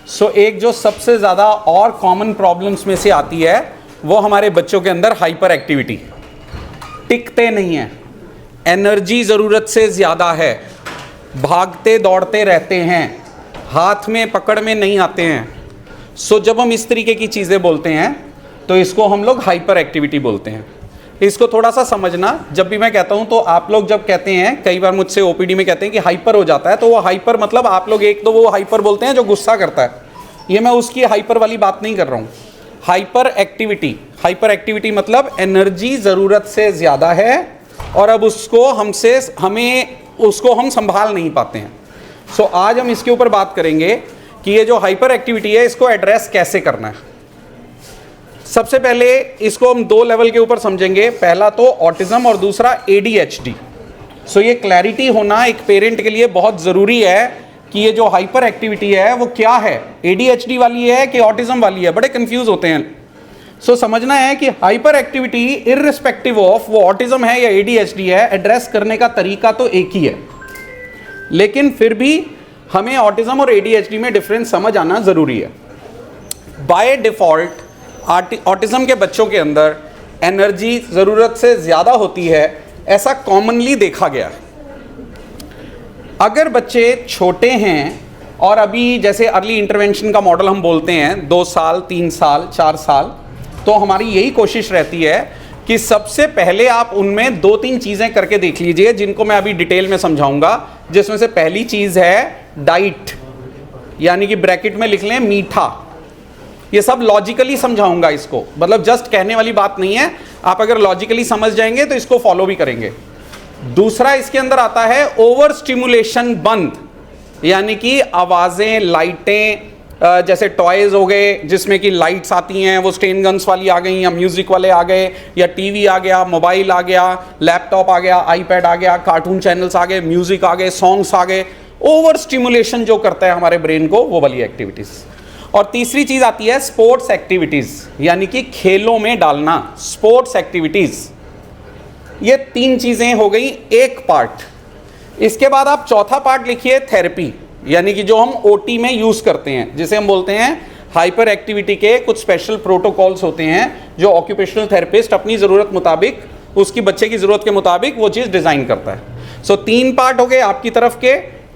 एक जो सबसे ज़्यादा और कॉमन प्रॉब्लम्स में से आती है वो हमारे बच्चों के अंदर हाइपर एक्टिविटी। टिकते नहीं हैं, एनर्जी ज़रूरत से ज़्यादा है, भागते दौड़ते रहते हैं, हाथ में पकड़ में नहीं आते हैं। जब हम इस तरीके की चीज़ें बोलते हैं तो इसको हम लोग हाइपर एक्टिविटी बोलते हैं। इसको थोड़ा सा समझना, जब भी मैं कहता हूं तो आप लोग जब कहते हैं, कई बार मुझसे ओपीडी में कहते हैं कि हाइपर हो जाता है, तो वो हाइपर मतलब आप लोग एक तो वो हाइपर बोलते हैं जो गुस्सा करता है, ये मैं उसकी हाइपर वाली बात नहीं कर रहा हूं। हाइपर एक्टिविटी मतलब एनर्जी ज़रूरत से ज़्यादा है और अब उसको हम संभाल नहीं पाते हैं। आज हम इसके ऊपर बात करेंगे कि ये जो हाइपर एक्टिविटी है इसको एड्रेस कैसे करना है। सबसे पहले इसको हम दो लेवल के ऊपर समझेंगे, पहला तो ऑटिज्म और दूसरा ADHD। ये क्लैरिटी होना एक पेरेंट के लिए बहुत ज़रूरी है कि ये जो हाइपर एक्टिविटी है वो क्या है, ADHD वाली है कि ऑटिज्म वाली है। बड़े कंफ्यूज होते हैं। समझना है कि हाइपर एक्टिविटी इररिस्पेक्टिव ऑफ वो ऑटिज्म है या ADHD है, एड्रेस करने का तरीका तो एक ही है, लेकिन फिर भी हमें ऑटिज्म और ADHD में डिफरेंस समझ आना ज़रूरी है। बाय डिफ़ॉल्ट ऑटिज्म के बच्चों के अंदर एनर्जी ज़रूरत से ज़्यादा होती है, ऐसा कॉमनली देखा गया है। अगर बच्चे छोटे हैं और अभी जैसे अर्ली इंटरवेंशन का मॉडल हम बोलते हैं 2 साल 3 साल 4 साल, तो हमारी यही कोशिश रहती है कि सबसे पहले आप उनमें 2-3 चीज़ें करके देख लीजिए, जिनको मैं अभी डिटेल में समझाऊंगा। जिसमें से पहली चीज़ है डाइट, यानी कि ब्रैकेट में लिख लें मीठा। ये सब लॉजिकली समझाऊंगा इसको, मतलब जस्ट कहने वाली बात नहीं है, आप अगर लॉजिकली समझ जाएंगे तो इसको फॉलो भी करेंगे। दूसरा इसके अंदर आता है ओवर स्टिमुलेशन बंद, यानी कि आवाज़ें, लाइटें, जैसे टॉयज़ हो गए जिसमें कि लाइट्स आती हैं, वो स्टेन गन्स वाली आ गई, या म्यूज़िक वाले आ गए, या टीवी आ गया, मोबाइल आ गया, लैपटॉप आ गया, आईपैड आ गया, कार्टून चैनल्स आ गए, म्यूज़िक आ गए, सॉन्ग्स आ गए। ओवर स्टिमुलेशन जो करता है हमारे ब्रेन को, वो वाली एक्टिविटीज़। और तीसरी चीज़ आती है स्पोर्ट्स एक्टिविटीज़, यानी कि खेलों में डालना, स्पोर्ट्स एक्टिविटीज़। ये 3 चीज़ें हो गई एक पार्ट। इसके बाद आप चौथा पार्ट लिखिए थेरेपी, यानी कि जो हम OT में यूज़ करते हैं, जिसे हम बोलते हैं हाइपर एक्टिविटी के कुछ स्पेशल प्रोटोकॉल्स होते हैं जो ऑक्यूपेशनल थेरेपिस्ट अपनी ज़रूरत मुताबिक, उसकी बच्चे की ज़रूरत के मुताबिक वो चीज़ डिज़ाइन करता है। 3 पार्ट हो गए आपकी तरफ के,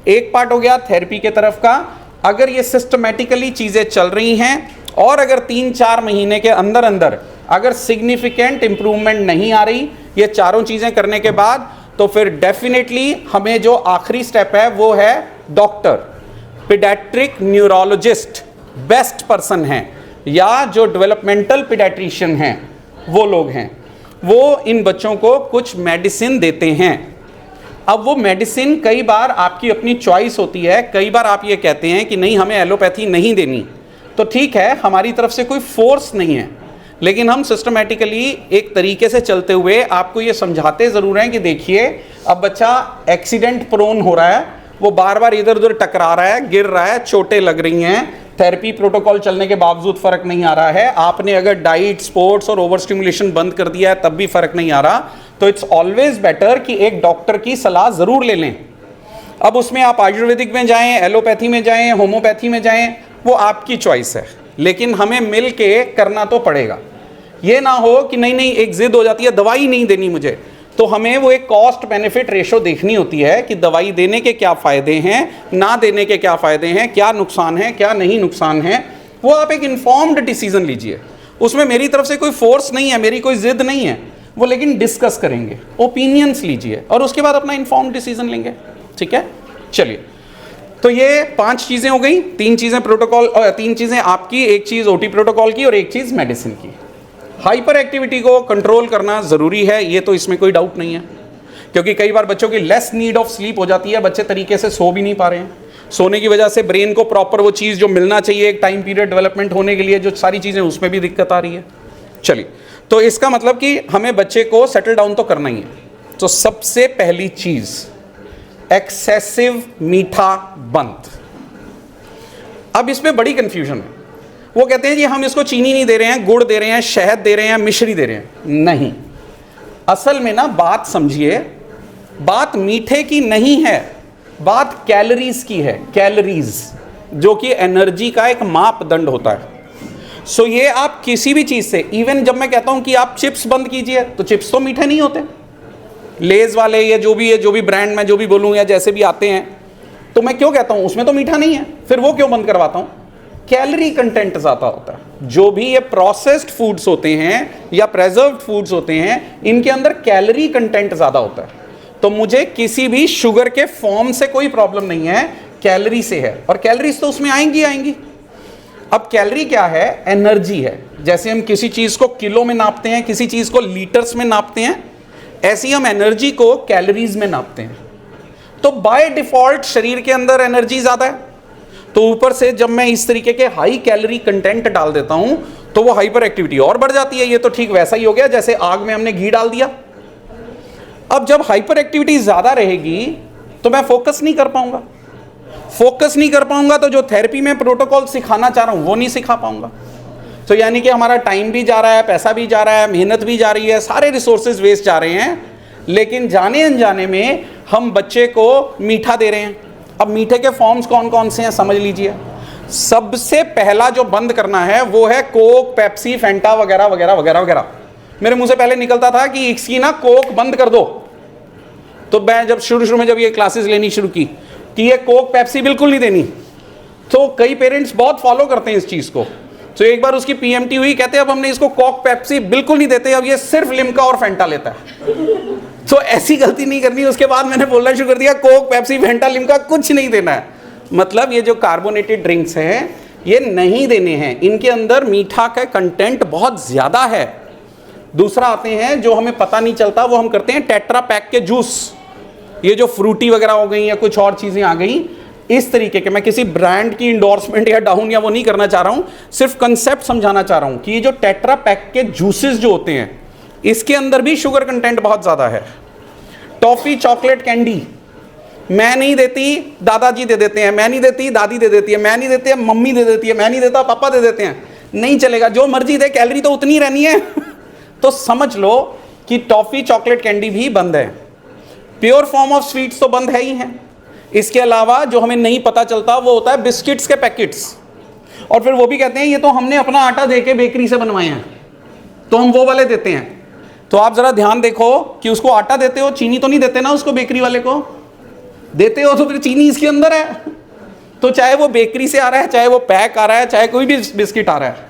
एक पार्ट हो गया थेरेपी के तरफ का। अगर ये सिस्टमेटिकली चीज़ें चल रही हैं और अगर 3-4 महीने के अंदर अंदर अगर सिग्निफिकेंट इंप्रूवमेंट नहीं आ रही ये चारों चीज़ें करने के बाद, तो फिर डेफिनेटली हमें जो आखिरी स्टेप है वो है doctor, paediatric neurologist best person हैं, या जो डेवलपमेंटल पीडियाट्रिशियन हैं वो लोग हैं, वो इन बच्चों को कुछ मेडिसिन देते हैं। अब वो मेडिसिन कई बार आपकी अपनी चॉइस होती है, कई बार आप ये कहते हैं कि नहीं हमें एलोपैथी नहीं देनी, तो ठीक है, हमारी तरफ से कोई फोर्स नहीं है, लेकिन हम सिस्टमेटिकली एक तरीके से चलते हुए आपको ये समझाते ज़रूर हैं कि देखिए अब बच्चा एक्सीडेंट प्रोन हो रहा है, वो बार बार इधर उधर टकरा रहा है, गिर रहा है, चोटें लग रही हैं, थेरेपी प्रोटोकॉल चलने के बावजूद फ़र्क नहीं आ रहा है, आपने अगर डाइट, स्पोर्ट्स और ओवर स्टिमुलेशन बंद कर दिया है तब भी फ़र्क नहीं आ रहा, तो इट्स ऑलवेज बेटर कि एक डॉक्टर की सलाह ज़रूर ले लें। अब उसमें आप आयुर्वेदिक में जाएं, एलोपैथी में जाएं, होम्योपैथी में जाएं, वो आपकी चॉइस है, लेकिन हमें मिल के करना तो पड़ेगा। ये ना हो कि नहीं एक जिद हो जाती है दवाई नहीं देनी मुझे, तो हमें वो एक कॉस्ट बेनिफिट रेशो देखनी होती है कि दवाई देने के क्या फ़ायदे हैं, ना देने के क्या फ़ायदे हैं, क्या नुकसान है, क्या नहीं नुकसान है, वो आप एक इन्फॉर्म्ड डिसीजन लीजिए। उसमें मेरी तरफ से कोई फोर्स नहीं है, मेरी कोई जिद नहीं है, वो लेकिन डिस्कस करेंगे, ओपिनियंस लीजिए और उसके बाद अपना इन्फॉर्म्ड डिसीजन लेंगे। ठीक है, चलिए, तो ये 5 चीज़ें हो गई, 3 चीज़ें प्रोटोकॉल, 3 चीज़ें आपकी, एक चीज़ OT प्रोटोकॉल की और एक चीज़ मेडिसिन की। हाइपर एक्टिविटी को कंट्रोल करना ज़रूरी है, ये तो इसमें कोई डाउट नहीं है, क्योंकि कई बार बच्चों की लेस नीड ऑफ स्लीप हो जाती है, बच्चे तरीके से सो भी नहीं पा रहे हैं, सोने की वजह से ब्रेन को प्रॉपर वो चीज़ जो मिलना चाहिए एक टाइम पीरियड डेवलपमेंट होने के लिए, जो सारी चीज़ें उसमें भी दिक्कत आ रही है। चलिए, तो इसका मतलब कि हमें बच्चे को सेटल डाउन तो करना ही है। तो सबसे पहली चीज़, एक्सेसिव मीठा बंद। अब इसमें बड़ी कंफ्यूजन है, वो कहते हैं जी हम इसको चीनी नहीं दे रहे हैं, गुड़ दे रहे हैं, शहद दे रहे हैं, मिश्री दे रहे हैं। नहीं, असल में ना बात समझिए, बात मीठे की नहीं है, बात कैलोरीज की है। कैलोरीज जो कि एनर्जी का एक मापदंड होता है। सो ये आप किसी भी चीज से, इवन जब मैं कहता हूं कि आप चिप्स बंद कीजिए, तो चिप्स तो मीठे नहीं होते, लेज वाले या जो भी ब्रांड में जो भी बोलूं या जैसे भी आते हैं, तो मैं क्यों कहता हूं उसमें तो मीठा नहीं है, फिर वो क्यों बंद करवाता हूं? कैलोरी कंटेंट ज्यादा होता है। जो भी ये प्रोसेस्ड फूड्स होते हैं या प्रेजर्व्ड फूड्स होते हैं, इनके अंदर कैलोरी कंटेंट ज्यादा होता है। तो मुझे किसी भी शुगर के फॉर्म से कोई प्रॉब्लम नहीं है, कैलोरी से है, और कैलोरीज तो उसमें आएंगी। अब कैलोरी क्या है? एनर्जी है। जैसे हम किसी चीज को किलो में नापते हैं, किसी चीज को लीटर्स में नापते हैं, ऐसी हम एनर्जी को कैलोरीज में नापते हैं। तो बाय डिफॉल्ट शरीर के अंदर एनर्जी ज्यादा है, तो ऊपर से जब मैं इस तरीके के हाई कैलोरी कंटेंट डाल देता हूं तो वो हाइपर एक्टिविटी और बढ़ जाती है। ये तो ठीक वैसा ही हो गया जैसे आग में हमने घी डाल दिया। अब जब हाइपर एक्टिविटी ज्यादा रहेगी तो मैं फोकस नहीं कर पाऊंगा, तो जो थेरेपी में प्रोटोकॉल सिखाना चाह रहा हूं वो नहीं सिखा पाऊंगा। तो यानी कि हमारा टाइम भी जा रहा है, पैसा भी जा रहा है, मेहनत भी जा रही है, सारे रिसोर्सेज वेस्ट जा रहे हैं, लेकिन जाने अनजाने में हम बच्चे को मीठा दे रहे हैं। अब मीठे के फॉर्म्स कौन कौन से हैं समझ लीजिए। सबसे पहला जो बंद करना है वो है कोक, पेप्सी, फैंटा वगैरह वगैरह वगैरह वगैरह। मेरे मुंह से पहले निकलता था कि इसकी ना कोक बंद कर दो, तो मैं जब शुरू में जब ये क्लासेस लेनी शुरू की कि ये कोक पेप्सी बिल्कुल नहीं देनी, तो कई पेरेंट्स बहुत फॉलो करते हैं इस चीज को। तो एक बार उसकी पीएमटी हुई, कहते अब हमने इसको कोक पेप्सी बिल्कुल नहीं देते, अब ये सिर्फ लिम्का और फैंटा लेता है। तो ऐसी गलती नहीं करनी। उसके बाद मैंने बोलना शुरू कर दिया कोक, पेप्सी, फैंटा, लिम्का कुछ नहीं देना है। मतलब ये जो कार्बोनेटेड ड्रिंक्स हैं ये नहीं देने हैं, इनके अंदर मीठा का कंटेंट बहुत ज्यादा है। दूसरा आते हैं जो हमें पता नहीं चलता, वो हम करते हैं टेट्रा पैक के जूस, ये जो फ्रूटी वगैरह हो गई या कुछ और चीजें आ गई इस तरीके के। मैं किसी ब्रांड की इंडोर्समेंट या डाउन या वो नहीं करना चाह रहा हूं, सिर्फ कंसेप्ट समझाना चाह रहा हूं कि ये जो टेट्रा पैक के जूसेस जो होते हैं इसके अंदर भी शुगर कंटेंट बहुत ज्यादा है। टॉफी, चॉकलेट, कैंडी मैं नहीं देती, दादाजी दे देते हैं, मैं नहीं देती, दादी दे देती है, मैं नहीं देती है, मम्मी दे देती है, मैं नहीं देता, पापा दे देते हैं। नहीं चलेगा, जो मर्जी दे, कैलोरी तो उतनी रहनी है। तो समझ लो कि टॉफी, चॉकलेट, कैंडी भी बंद है। प्योर फॉर्म ऑफ स्वीट्स तो बंद है ही है। इसके अलावा जो हमें नहीं पता चलता वो होता है बिस्किट्स के पैकेट्स, और फिर वो भी कहते हैं ये तो हमने अपना आटा देके बेकरी से बनवाए हैं, तो हम वो वाले देते हैं। तो आप जरा ध्यान देखो कि उसको आटा देते हो, चीनी तो नहीं देते ना उसको, बेकरी वाले को देते हो तो फिर चीनी इसके अंदर है। तो चाहे वो बेकरी से आ रहा है, चाहे वो पैक आ रहा है, चाहे कोई भी बिस्किट आ रहा है।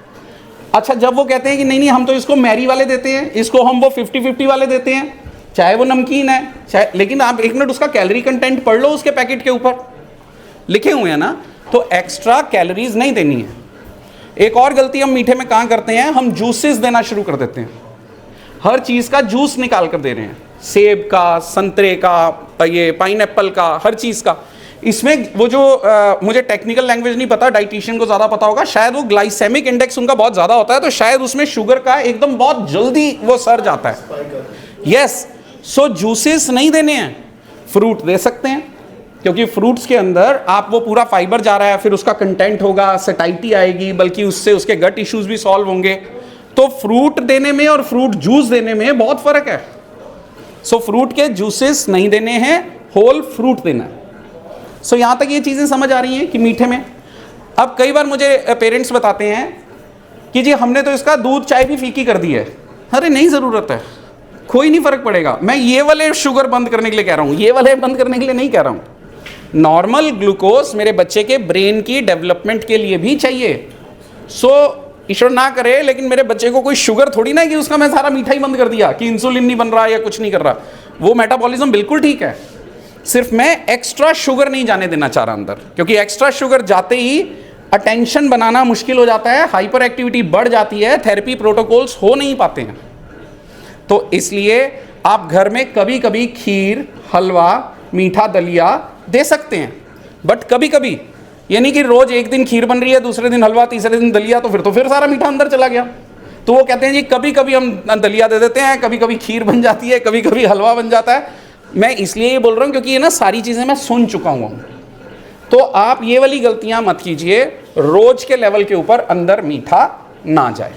अच्छा, जब वो कहते हैं कि नहीं हम तो इसको मैरी वाले देते हैं, इसको हम वो 50-50 वाले देते हैं, चाहे वो नमकीन है चाहे, लेकिन आप एक मिनट उसका कैलोरी कंटेंट पढ़ लो, उसके पैकेट के ऊपर लिखे हुए हैं ना, तो एक्स्ट्रा कैलोरीज नहीं देनी है। एक और गलती हम मीठे में कहाँ करते हैं, हम जूसेस देना शुरू कर देते हैं। हर चीज का जूस निकाल कर दे रहे हैं, सेब का, संतरे का, ये पाइनएप्पल का, हर चीज का। इसमें वो जो मुझे टेक्निकल लैंग्वेज नहीं पता, डाइटिशियन को ज्यादा पता होगा, शायद वो ग्लाइसेमिक इंडेक्स उनका बहुत ज्यादा होता है, तो शायद उसमें शुगर का एकदम बहुत जल्दी वो सर जाता है। यस, सो जूसेस नहीं देने हैं, फ्रूट दे सकते हैं, क्योंकि फ्रूट्स के अंदर आप वो पूरा फाइबर जा रहा है, फिर उसका कंटेंट होगा, सैटिस्फैक्शन आएगी, बल्कि उससे उसके गट इश्यूज भी सॉल्व होंगे। तो फ्रूट देने में और फ्रूट जूस देने में बहुत फर्क है। सो फ्रूट के जूसेस नहीं देने हैं, होल फ्रूट देना है। सो यहां तक ये चीजें समझ आ रही हैं कि मीठे में। अब कई बार मुझे पेरेंट्स बताते हैं कि जी हमने तो इसका दूध चाय भी फीकी कर दी है। अरे नहीं, जरूरत है, कोई नहीं फर्क पड़ेगा। मैं ये वाले शुगर बंद करने के लिए कह रहा हूं, ये वाले बंद करने के लिए नहीं कह रहा हूं। नॉर्मल ग्लूकोज मेरे बच्चे के ब्रेन की डेवलपमेंट के लिए भी चाहिए। सो ईश्वर ना करे, लेकिन मेरे बच्चे को कोई शुगर थोड़ी ना है कि उसका मैं सारा मीठा ही बंद कर दिया, कि इंसुलिन नहीं बन रहा या कुछ नहीं कर रहा। वो मेटाबॉलिज्म बिल्कुल ठीक है, सिर्फ मैं एक्स्ट्रा शुगर नहीं जाने देना चाह रहा अंदर, क्योंकि एक्स्ट्रा शुगर जाते ही अटेंशन बनाना मुश्किल हो जाता है, हाइपर एक्टिविटी बढ़ जाती है, थेरेपी प्रोटोकॉल्स हो नहीं पाते हैं। तो इसलिए आप घर में कभी कभी खीर, हलवा, मीठा दलिया दे सकते हैं, बट कभी कभी, यानी कि रोज एक दिन खीर बन रही है, दूसरे दिन हलवा, तीसरे दिन दलिया, तो फिर सारा मीठा अंदर चला गया। तो वो कहते हैं जी कभी कभी हम दलिया दे देते हैं, कभी कभी खीर बन जाती है, कभी कभी हलवा बन जाता है। मैं इसलिए ये बोल रहा हूँ क्योंकि ये ना सारी चीजें मैं सुन चुका हूँ। तो आप ये वाली गलतियां मत कीजिए, रोज के लेवल के ऊपर अंदर मीठा ना जाए।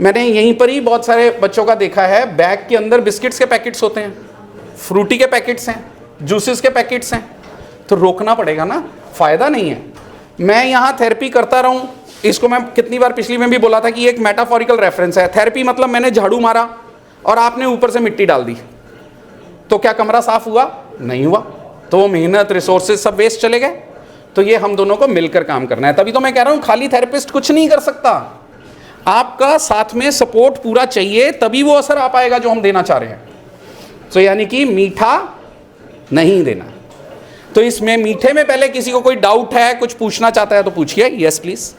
मैंने यहीं पर ही बहुत सारे बच्चों का देखा है, बैग के अंदर बिस्किट्स के पैकेट्स होते हैं, फ्रूटी के पैकेट्स हैं, जूसेस के पैकेट्स हैं, तो रोकना पड़ेगा ना, फायदा नहीं है। मैं यहाँ थेरेपी करता रहूँ, इसको मैं कितनी बार पिछली में भी बोला था कि एक मेटाफोरिकल रेफरेंस है। थेरेपी मतलब मैंने झाड़ू मारा और आपने ऊपर से मिट्टी डाल दी, तो क्या कमरा साफ हुआ? नहीं हुआ। तो वो मेहनत, रिसोर्सेज सब वेस्ट चले गए। तो ये हम दोनों को मिलकर काम करना है। तभी तो मैं कह रहा हूँ खाली थेरेपिस्ट कुछ नहीं कर सकता, आपका साथ में सपोर्ट पूरा चाहिए, तभी वो असर आ पाएगा जो हम देना चाह रहे हैं। तो यानी कि मीठा नहीं देना। तो इसमें मीठे में पहले किसी को कोई डाउट है, कुछ पूछना चाहता है तो पूछिए। Yes please.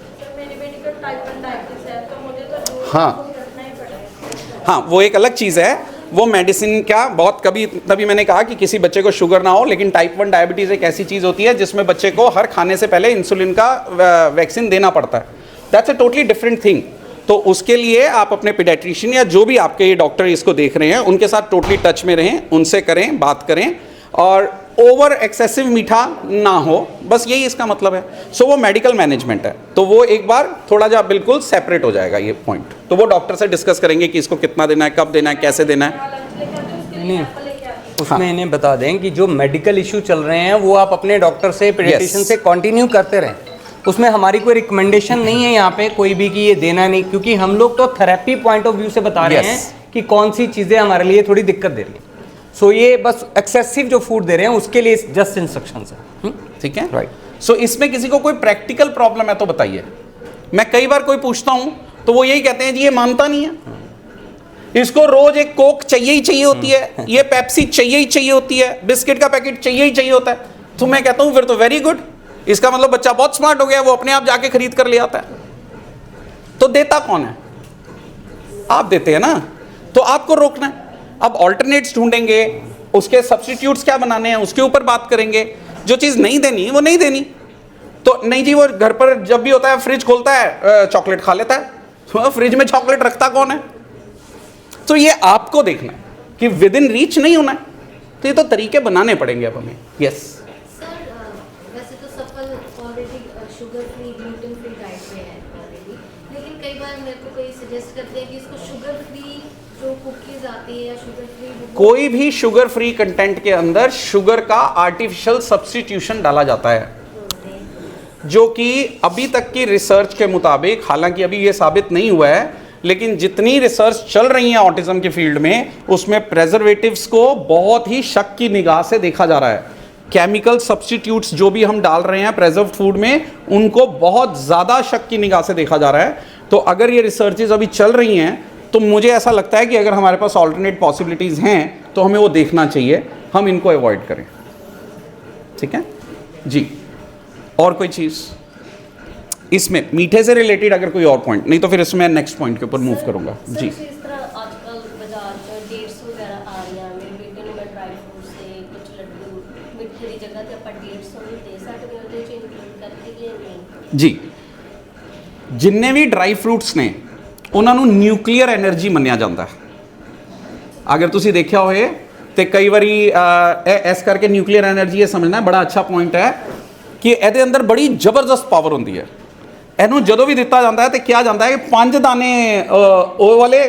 हाँ, वो एक अलग चीज़ है, वो मेडिसिन का बहुत कभी तभी मैंने कहा कि किसी बच्चे को शुगर ना हो, लेकिन टाइप 1 डायबिटीज़ एक ऐसी चीज़ होती है जिसमें बच्चे को हर खाने से पहले इंसुलिन का वैक्सीन देना पड़ता है। That's a totally different thing. तो उसके लिए आप अपने पीडियाट्रिशियन या जो भी आपके ये डॉक्टर इसको देख रहे हैं उनके साथ टोटली टच में रहें, उनसे करें, बात करें, और ओवर एक्सेसिव मीठा ना हो, बस यही इसका मतलब है। सो वो मेडिकल मैनेजमेंट है, तो वो एक बार थोड़ा जा बिल्कुल सेपरेट हो जाएगा ये पॉइंट। तो वो डॉक्टर से डिस्कस करेंगे कि इसको कितना देना है, कब देना है, कैसे देना है। नहीं, उसमें इन्हें बता दें कि जो मेडिकल इशू चल रहे हैं वो आप अपने डॉक्टर से, पीडियाट्रिशियन से कंटिन्यू करते रहें। उसमें हमारी कोई रिकमेंडेशन नहीं है यहाँ पे कोई भी कि ये देना नहीं, क्योंकि हम लोग तो थेरेपी पॉइंट ऑफ व्यू से बता रहे हैं कि कौन सी चीज़ें हमारे लिए थोड़ी दिक्कत दे रही है। सो ये बस एक्सेसिव जो फूड दे रहे हैं उसके लिए जस्ट इंस्ट्रक्शंस है। ठीक है, राइट। सो इसमें किसी को कोई प्रैक्टिकल प्रॉब्लम है तो बताइए। मैं कई बार कोई पूछता हूँ तो वो यही कहते हैं जी ये मानता नहीं है, इसको रोज एक कोक चाहिए ही चाहिए होती है, ये पेप्सी चाहिए ही चाहिए होती है, बिस्किट का पैकेट चाहिए ही चाहिए होता है। तो मैं कहता हूँ फिर तो वेरी गुड, इसका मतलब बच्चा बहुत स्मार्ट हो गया, वो अपने आप जाके खरीद कर ले आता है। तो देता कौन है? आप देते हैं ना, तो आपको रोकना है। अब ऑल्टरनेट्स ढूंढेंगे, उसके सब्स्टिट्यूट्स क्या बनाने हैं उसके ऊपर बात करेंगे। जो चीज़ नहीं देनी वो नहीं देनी। तो नहीं जी, वो घर पर जब भी होता है फ्रिज खोलता है, चॉकलेट खा लेता है, तो फ्रिज में चॉकलेट रखता कौन है? तो ये आपको देखना है कि विद इन रीच नहीं होना है। तो ये तो तरीके बनाने पड़ेंगे अब हमें। यस सर, वैसे तो सफल already sugar free, gluten free diet पे है ऑलरेडी, लेकिन कई बार मेरे को कोई सजेस्ट करते हैं कि इसको शुगर फ्री जो कुकीज आती है या शुगर फ्री, कोई भी शुगर फ्री कंटेंट के अंदर शुगर का आर्टिफिशियल सब्स्टिट्यूशन डाला जाता है, जो कि अभी तक की रिसर्च के मुताबिक, हालांकि अभी ये साबित नहीं हुआ है, लेकिन जितनी रिसर्च चल रही है ऑटिज्म के फील्ड में, उसमें प्रेजर्वेटिव्स को बहुत ही शक की निगाह से देखा जा रहा है। केमिकल सब्स्टिट्यूट्स जो भी हम डाल रहे हैं प्रेजर्व फूड में, उनको बहुत ज़्यादा शक की निगाह से देखा जा रहा है। तो अगर ये रिसर्चेज अभी चल रही हैं तो मुझे ऐसा लगता है कि अगर हमारे पास ऑल्टरनेट पॉसिबिलिटीज़ हैं तो हमें वो देखना चाहिए, हम इनको अवॉइड करें। ठीक है जी। और कोई चीज़ इसमें मीठे से रिलेटेड अगर कोई और पॉइंट, नहीं तो फिर इसमें नेक्स्ट पॉइंट के ऊपर मूव करूंगा जी। इस तरह आजकल बाजार में डेट्स वगैरह आ रही हैं, मेरे बेटे ने ड्राई फ्रूट से कुछ लड्डू मिठे की जगह ते ਆਪਾਂ डेट्स ਨੂੰ ਦੇ ਸਕਦੇ ਹਾਂ, ਉਹਦੇ ਚ ਇਨਕਲੂਡ ਕਰਕੇ ਕਿ ਨਹੀਂ? ਜੀ, ਜਿੰਨੇ ਵੀ ਡਰਾਈ ਫਰੂਟਸ ਨੇ ਉਹਨਾਂ ਨੂੰ ਨਿਊਕਲੀਅਰ એનર્ਜੀ ਮੰਨਿਆ ਜਾਂਦਾ ਹੈ। ਅਗਰ ਤੁਸੀਂ ਦੇਖਿਆ ਹੋਏ ਤੇ ਕਈ ਵਾਰੀ ਇਸ ਕਰਕੇ ਨਿਊਕਲੀਅਰ એનર્ਜੀ ਇਹ ਸਮਝਣਾ ਬੜਾ ਅੱਛਾ ਪੁਆਇੰਟ ਹੈ ਕਿ ਇਹਦੇ ਅੰਦਰ ਬੜੀ ਜ਼ਬਰਦਸਤ ਪਾਵਰ ਹੁੰਦੀ ਹੈ। ਇਹਨੂੰ ਜਦੋਂ ਵੀ ਦਿੱਤਾ ਜਾਂਦਾ ਹੈ ਤੇ ਕਿਹਾ ਜਾਂਦਾ ਹੈ ਕਿ 5 ਦਾਣੇ ਉਹ ਵਾਲੇ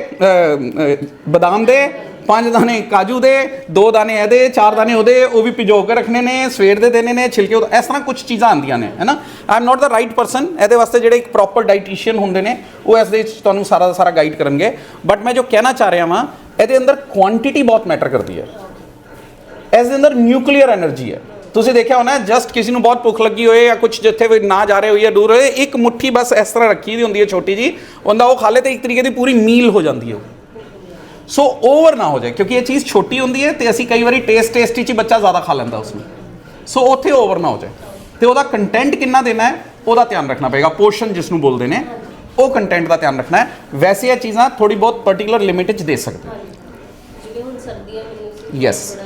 ਬਦਾਮ ਦੇ, 5 ਦਾਣੇ ਕਾਜੂ ਦੇ, 2 ਦਾਣੇ ਇਹਦੇ, 4 ਦਾਣੇ ਉਹਦੇ, ਉਹ ਵੀ ਭਿਜੋ ਕੇ ਰੱਖਣੇ ਨੇ, ਸਵੇਰ ਦੇ ਦੇਣੇ ਨੇ, ਛਿਲਕੇ ਇਸ ਤਰ੍ਹਾਂ ਕੁਝ ਚੀਜ਼ਾਂ ਆਉਂਦੀਆਂ ਨੇ, ਹੈ ਨਾ। I am not the right person ਇਹਦੇ ਵਾਸਤੇ। ਜਿਹੜੇ ਇੱਕ ਪ੍ਰੋਪਰ ਡਾਈਟੀਸ਼ੀਅਨ ਹੁੰਦੇ ਨੇ ਉਹ ਇਸ ਦੇ ਵਿੱਚ ਤੁਹਾਨੂੰ ਸਾਰਾ ਦਾ ਸਾਰਾ ਗਾਈਡ ਕਰਨਗੇ। ਬਟ ਮੈਂ ਜੋ ਕਹਿਣਾ ਚਾਹ ਰਿਹਾ ਵਾਂ, ਇਹਦੇ ਅੰਦਰ ਕੁਆਂਟੀਟੀ ਬਹੁਤ ਮੈਟਰ ਕਰਦੀ ਹੈ। ਇਸ ਦੇ ਅੰਦਰ ਨਿਊਕਲੀਅਰ એનર્ਜੀ ਹੈ। ਤੁਸੀਂ ਦੇਖਿਆ ਹੋਣਾ, ਜਸਟ ਕਿਸੇ ਨੂੰ ਬਹੁਤ ਭੁੱਖ ਲੱਗੀ ਹੋਏ ਜਾਂ ਕੁਝ ਜਿੱਥੇ ਵੀ ਨਾ ਜਾ ਰਹੇ ਹੋਈਏ, ਦੂਰ ਹੋਏ, ਇੱਕ ਮੁੱਠੀ ਬਸ ਇਸ ਤਰ੍ਹਾਂ ਰੱਖੀ ਦੀ ਹੁੰਦੀ ਹੈ ਛੋਟੀ ਜੀ, ਉਹਦਾ ਉਹ ਖਾ ਲੇ ਤੇ ਇੱਕ ਤਰੀਕੇ ਦੀ ਪੂਰੀ ਮੀਲ ਹੋ ਜਾਂਦੀ ਹੈ। ਸੋ ਓਵਰ ਨਾ ਹੋ ਜਾਏ, ਕਿਉਂਕਿ ਇਹ ਚੀਜ਼ ਛੋਟੀ ਹੁੰਦੀ ਹੈ ਤੇ ਅਸੀਂ ਕਈ ਵਾਰੀ ਟੇਸਟੀ 'ਚ ਬੱਚਾ ਜ਼ਿਆਦਾ ਖਾ ਲੈਂਦਾ ਉਸਨੂੰ। ਸੋ ਉੱਥੇ ਓਵਰ ਨਾ ਹੋ ਜਾਏ ਤੇ ਉਹਦਾ ਕੰਟੈਂਟ ਕਿੰਨਾ ਦੇਣਾ ਹੈ ਉਹਦਾ ਧਿਆਨ ਰੱਖਣਾ ਪਏਗਾ। ਪੋਰਸ਼ਨ ਜਿਸ ਨੂੰ ਬੋਲਦੇ ਨੇ, ਉਹ ਕੰਟੈਂਟ ਦਾ ਧਿਆਨ ਰੱਖਣਾ ਹੈ। ਵੈਸੇ ਇਹ ਚੀਜ਼ਾਂ ਥੋੜੀ ਬਹੁਤ ਪਰਟੀਕੂਲਰ ਲਿਮਿਟ 'ਚ ਦੇ ਸਕਦੇ ਹੋ। ਜਿਵੇਂ ਹੁਣ ਸਰਦੀਆਂ ਵਿੱਚ ਯੈਸ,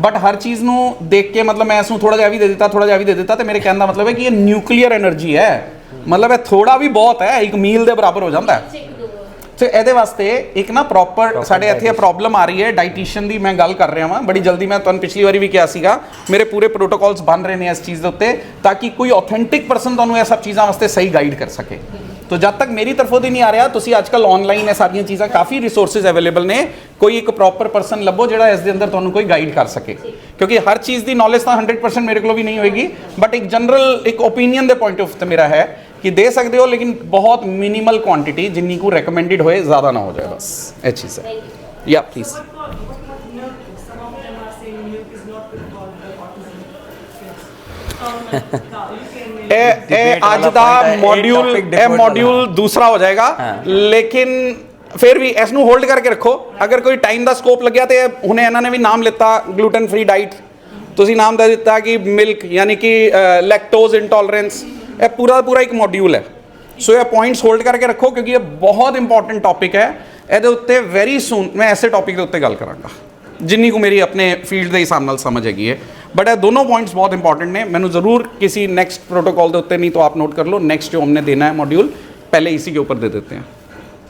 ਬਟ ਹਰ ਚੀਜ਼ ਨੂੰ ਦੇਖ ਕੇ ਮਤਲਬ ਮੈਂ ਇਸ ਨੂੰ ਥੋੜਾ ਜਿਹਾ ਵੀ ਦੇ ਦਿੱਤਾ, ਥੋੜਾ ਜਿਹਾ ਵੀ ਦੇ ਦਿੱਤਾ, ਤੇ ਮੇਰੇ ਕਹਿਣ ਦਾ ਮਤਲਬ ਹੈ ਕਿ ਇਹ ਨਿਊਕਲੀਅਰ એનર્ਜੀ ਹੈ। ਮਤਲਬ ਇਹ ਥੋੜਾ ਵੀ ਬਹੁਤ ਹੈ, ਇੱਕ ਮੀਲ ਦੇ ਬਰਾਬਰ ਹੋ ਜਾਂਦਾ ਹੈ। ਤੇ ਇਹਦੇ ਵਾਸਤੇ ਇੱਕ ਨਾ ਪ੍ਰੋਪਰ ਸਾਡੇ ਇੱਥੇ ਪ੍ਰੋਬਲਮ ਆ ਰਹੀ ਹੈ ਡਾਈਟੀਸ਼ੀਅਨ ਦੀ। ਮੈਂ ਗੱਲ ਕਰ ਰਿਹਾ ਵਾਂ ਬੜੀ ਜਲਦੀ। ਮੈਂ ਤੁਹਾਨੂੰ ਪਿਛਲੀ ਵਾਰੀ ਵੀ ਕਿਹਾ ਸੀਗਾ, ਮੇਰੇ ਪੂਰੇ ਪ੍ਰੋਟੋਕੋਲਸ ਬਣ ਰਹੇ ਨੇ ਇਸ ਚੀਜ਼ ਦੇ ਉੱਤੇ, ਤਾਂ ਕਿ ਕੋਈ ਆਥੈਂਟਿਕ ਪਰਸਨ ਤੁਹਾਨੂੰ ਇਹ ਸਭ ਚੀਜ਼ਾਂ ਵਾਸਤੇ ਸਹੀ ਗਾਈਡ ਕਰ ਸਕੇ। तो जब तक मेरी तरफों ਦੀ नहीं आ रहा, ਤੁਸੀਂ ਅੱਜ ਕੱਲ ਆਨਲਾਈਨ ਇਹ ਸਾਰੀਆਂ ਚੀਜ਼ਾਂ ਕਾਫੀ ਰਿਸੋਰਸਿਸ ਅਵੇਲੇਬਲ ਨੇ, ਕੋਈ ਇੱਕ ਪ੍ਰੋਪਰ ਪਰਸਨ ਲੱਭੋ ਜਿਹੜਾ ਇਸ ਦੇ ਅੰਦਰ ਤੁਹਾਨੂੰ ਕੋਈ ਗਾਈਡ ਕਰ ਸਕੇ। क्योंकि हर चीज़ की नॉलेज तो 100% मेरे को भी नहीं होगी, बट एक जनरल एक ओपीनियन के पॉइंट ऑफ मेरा है कि दे सकते हो, लेकिन बहुत मिनिमल क्वांटिटी जिन्नी को रिकमेंडेड होए, ज़्यादा ना हो जाए, बस ये चीज़ है। या प्लीज़। आज का मॉड्यूल दूसरा हो जाएगा, लेकिन फिर भी इसनू होल्ड करके रखो। अगर कोई टाइम का स्कोप लग्या तो हुणे इन्होंने भी नाम लेता ग्लूटन फ्री डाइट, तुसी नाम दे दिता कि मिल्क यानी कि लैक्टोज इंटॉलरेंस, ये पूरा पूरा एक मॉड्यूल है। सो ये पॉइंट्स होल्ड करके रखो क्योंकि ये बहुत इंपॉर्टेंट टॉपिक है। ਇਹਦੇ ਉੱਤੇ ਵੈਰੀ ਸੂਨ ਮੈਂ ਐਸੇ ਟੌਪਿਕ ਦੇ ਉੱਤੇ ਗੱਲ ਕਰਾਂਗਾ ਜਿੰਨੀ ਕੁ ਮੇਰੀ ਆਪਣੇ ਫੀਲਡ ਦੇ ਹਿਸਾਬ ਨਾਲ ਸਮਝ ਹੈਗੀ ਹੈ। बट ये दोनों पॉइंट्स बहुत इंपॉर्टेंट ने, मैंने ज़रूर किसी नेक्स्ट प्रोटोकॉल के उत्ते, नहीं तो आप नोट कर लो, नेक्स्ट जो हमने देना है मॉड्यूल पहले इसी के ऊपर दे देते हैं,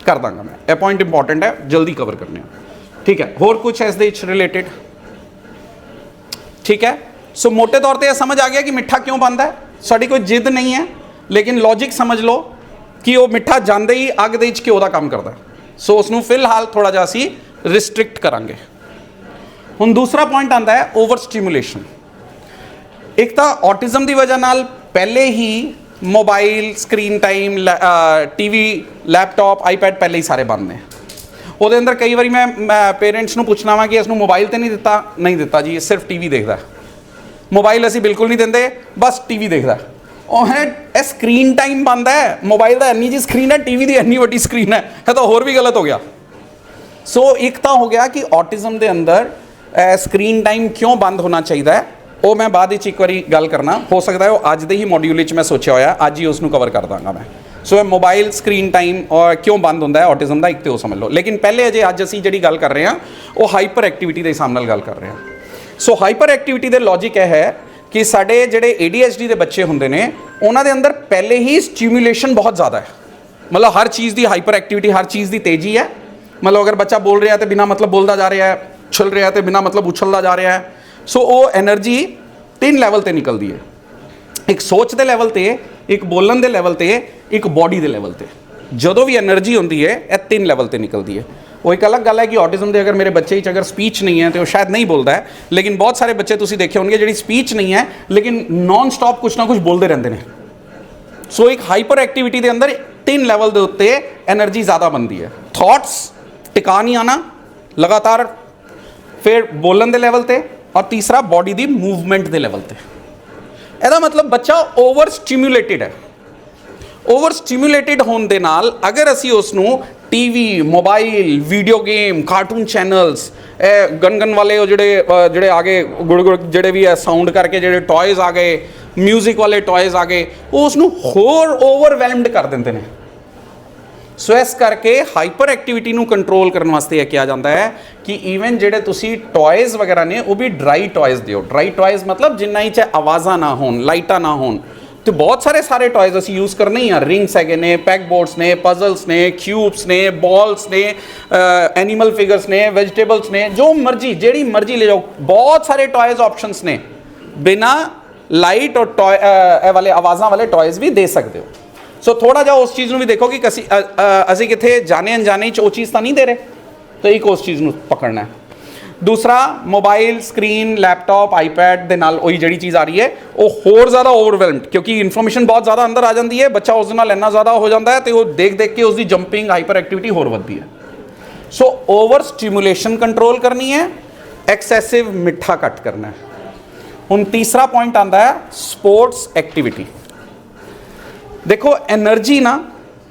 कर दांगा मैं। ये पॉइंट इंपॉर्टेंट है, जल्दी कवर करने हैं, ठीक है। होर कुछ इस दे रिलेटेड, ठीक है। सो मोटे तौर पर यह समझ आ गया कि मिठा क्यों बनता है, साड़ी कोई जिद नहीं है, लेकिन लॉजिक समझ लो कि वो मिठा जाते ही अग दे घ्यो का काम करता है। सो उसनू फिलहाल थोड़ा जा असी रिस्ट्रिक्ट करांगे। हुण दूसरा पॉइंट आता है ओवर स्टिमुलेशन। एक तो ऑटिज्म की वजह नाल पहले ही mobile screen time, TV, laptop, iPad पहले ही सारे बंद ने। वो अंदर कई बार मैं पेरेंट्स को पूछना वा कि इसनू मोबाइल तो नहीं दिता, नहीं दिता जी, सिर्फ टीवी देखता है। मोबाइल असी बिल्कुल नहीं देंगे, बस टीवी देखता है। और है स्क्रीन टाइम बंद है, मोबाइल का इन्नी जी स्क्रीन है, टीवी की इन्नी वड्डी स्क्रीन है, तो होर भी गलत हो गया। सो एक तो हो गया कि ऑटिज्म के अंदर स्क्रीन टाइम क्यों बंद होना चाहिए, वो मैं बाद एक बार गल करना, हो सकता है वो अज दे ही मॉड्यूल मैं सोचा होया, अज ही उसनू कवर कर दांगा मैं। सो मोबाइल स्क्रीन टाइम और क्यों बंद होंदा है ऑटिज्म का, एक तो समझ लो। लेकिन पहले अजे अज असी जिहड़ी गल कर रहे हैं वो हाइपर एक्टिविटी के हिसाब नाल गल कर रहे हैं। सो हाइपर एक्टिविटी के लॉजिक यह है कि साडे जिहड़े ADHD के बच्चे हुंदे ने, उन्हां दे अंदर पहले ही स्टिम्यूलेशन बहुत ज़्यादा है, मतलब हर चीज़ की हाइपर एक्टिविटी, हर चीज़ की तेज़ी है। मतलब अगर बच्चा बोल रहा है तो बिना मतलब बोलता जा रहा है, उछल रहा है तो बिना मतलब उछलता जा रहा है। सो वो एनर्जी 3 लैवल पर निकलती है, एक सोच के लैवल पर, एक बोलन के लैवल पर, एक बॉडी के लैवल पर। जो भी एनर्जी होती है यह 3 लैवल पर निकलती है। वो एक अलग गल है कि ऑटिज्म के अगर मेरे बच्चे अगर स्पीच नहीं है तो वो शायद नहीं बोलता है, लेकिन बहुत सारे बच्चे तुसीं देखे होंगे जिहड़ी स्पीच नहीं है लेकिन नॉन स्टॉप कुछ ना कुछ बोलते रहते हैं। सो एक हाइपर एक्टिविटी के अंदर 3 लैवल के उत्ते एनर्जी ज़्यादा बनती है। थॉट्स टिका नहीं आना लगातार, फिर बोलन के लैवल पर, और तीसरा बॉडी की मूवमेंट के लैवल पर। ਇਹਦਾ मतलब बच्चा ओवर स्टिम्यूलेटेड है। ओवर स्टिम्यूलेटेड होने के नाल अगर असी उसनू TV, mobile, video game, cartoon channels, gun वाले ਜਿਹੜੇ आ गए, गुड़ ਜਿਹੜੇ भी है साउंड करके ਜਿਹੜੇ टॉयज़ आ गए, म्यूजिक वाले टॉयज़ आ गए, वो उसनू होर ओवरवेलम्ड कर देंगे ने। सो इस करके हाइपर एक्टिविटी नू कंट्रोल करने वास्ते यह किया जाता है कि ईवन जेडे तुसी टॉयज़ वगैरह ने वो भी ड्राई टॉयज़ दिओ। ड्राई टॉयज़ मतलब जिन्ना ही चाहे आवाज़ा ना होन, लाइटा ना होन, तो बहुत सारे टॉयज़ असी यूज़ करने ही हैं। रिंग्स है ने, पैक बोर्ड्स ने, पजल्स ने, क्यूब्स ने, बॉल्स ने, एनिमल फिगर्स ने, वेजिटेबल्स ने, जो मर्जी जेड़ी मर्जी ले जाओ, बहुत सारे टॉयज़ ऑप्शंस ने। बिना लाइट और टॉय वाले आवाज़ा वाले टॉयज़ भी दे सकते हो। सो थोड़ा जा उस चीज़ में भी देखो कि असी कितने जाने अनजाने वो चीज़ तो नहीं दे रहे, तो एक उस चीज़ में पकड़ना है। दूसरा मोबाइल स्क्रीन, लैपटॉप, आईपैड के नाल वही जी चीज़ आ रही है वो होर ज़्यादा ओवरवेलम्ड, क्योंकि इन्फॉर्मेशन बहुत ज़्यादा अंदर आ जाती है, बच्चा उस नाल इन्ना ज़्यादा हो जाता है तो वो देख देख के उसकी जंपिंग हाइपर एक्टिविटी होर बढ़ती है। सो ओवर स्टिम्यूलेशन कंट्रोल करनी है, एक्सैसिव मिठा घट करना है। हुण तीसरा पॉइंट आता है स्पोर्ट्स एक्टिविटी। देखो एनर्जी ना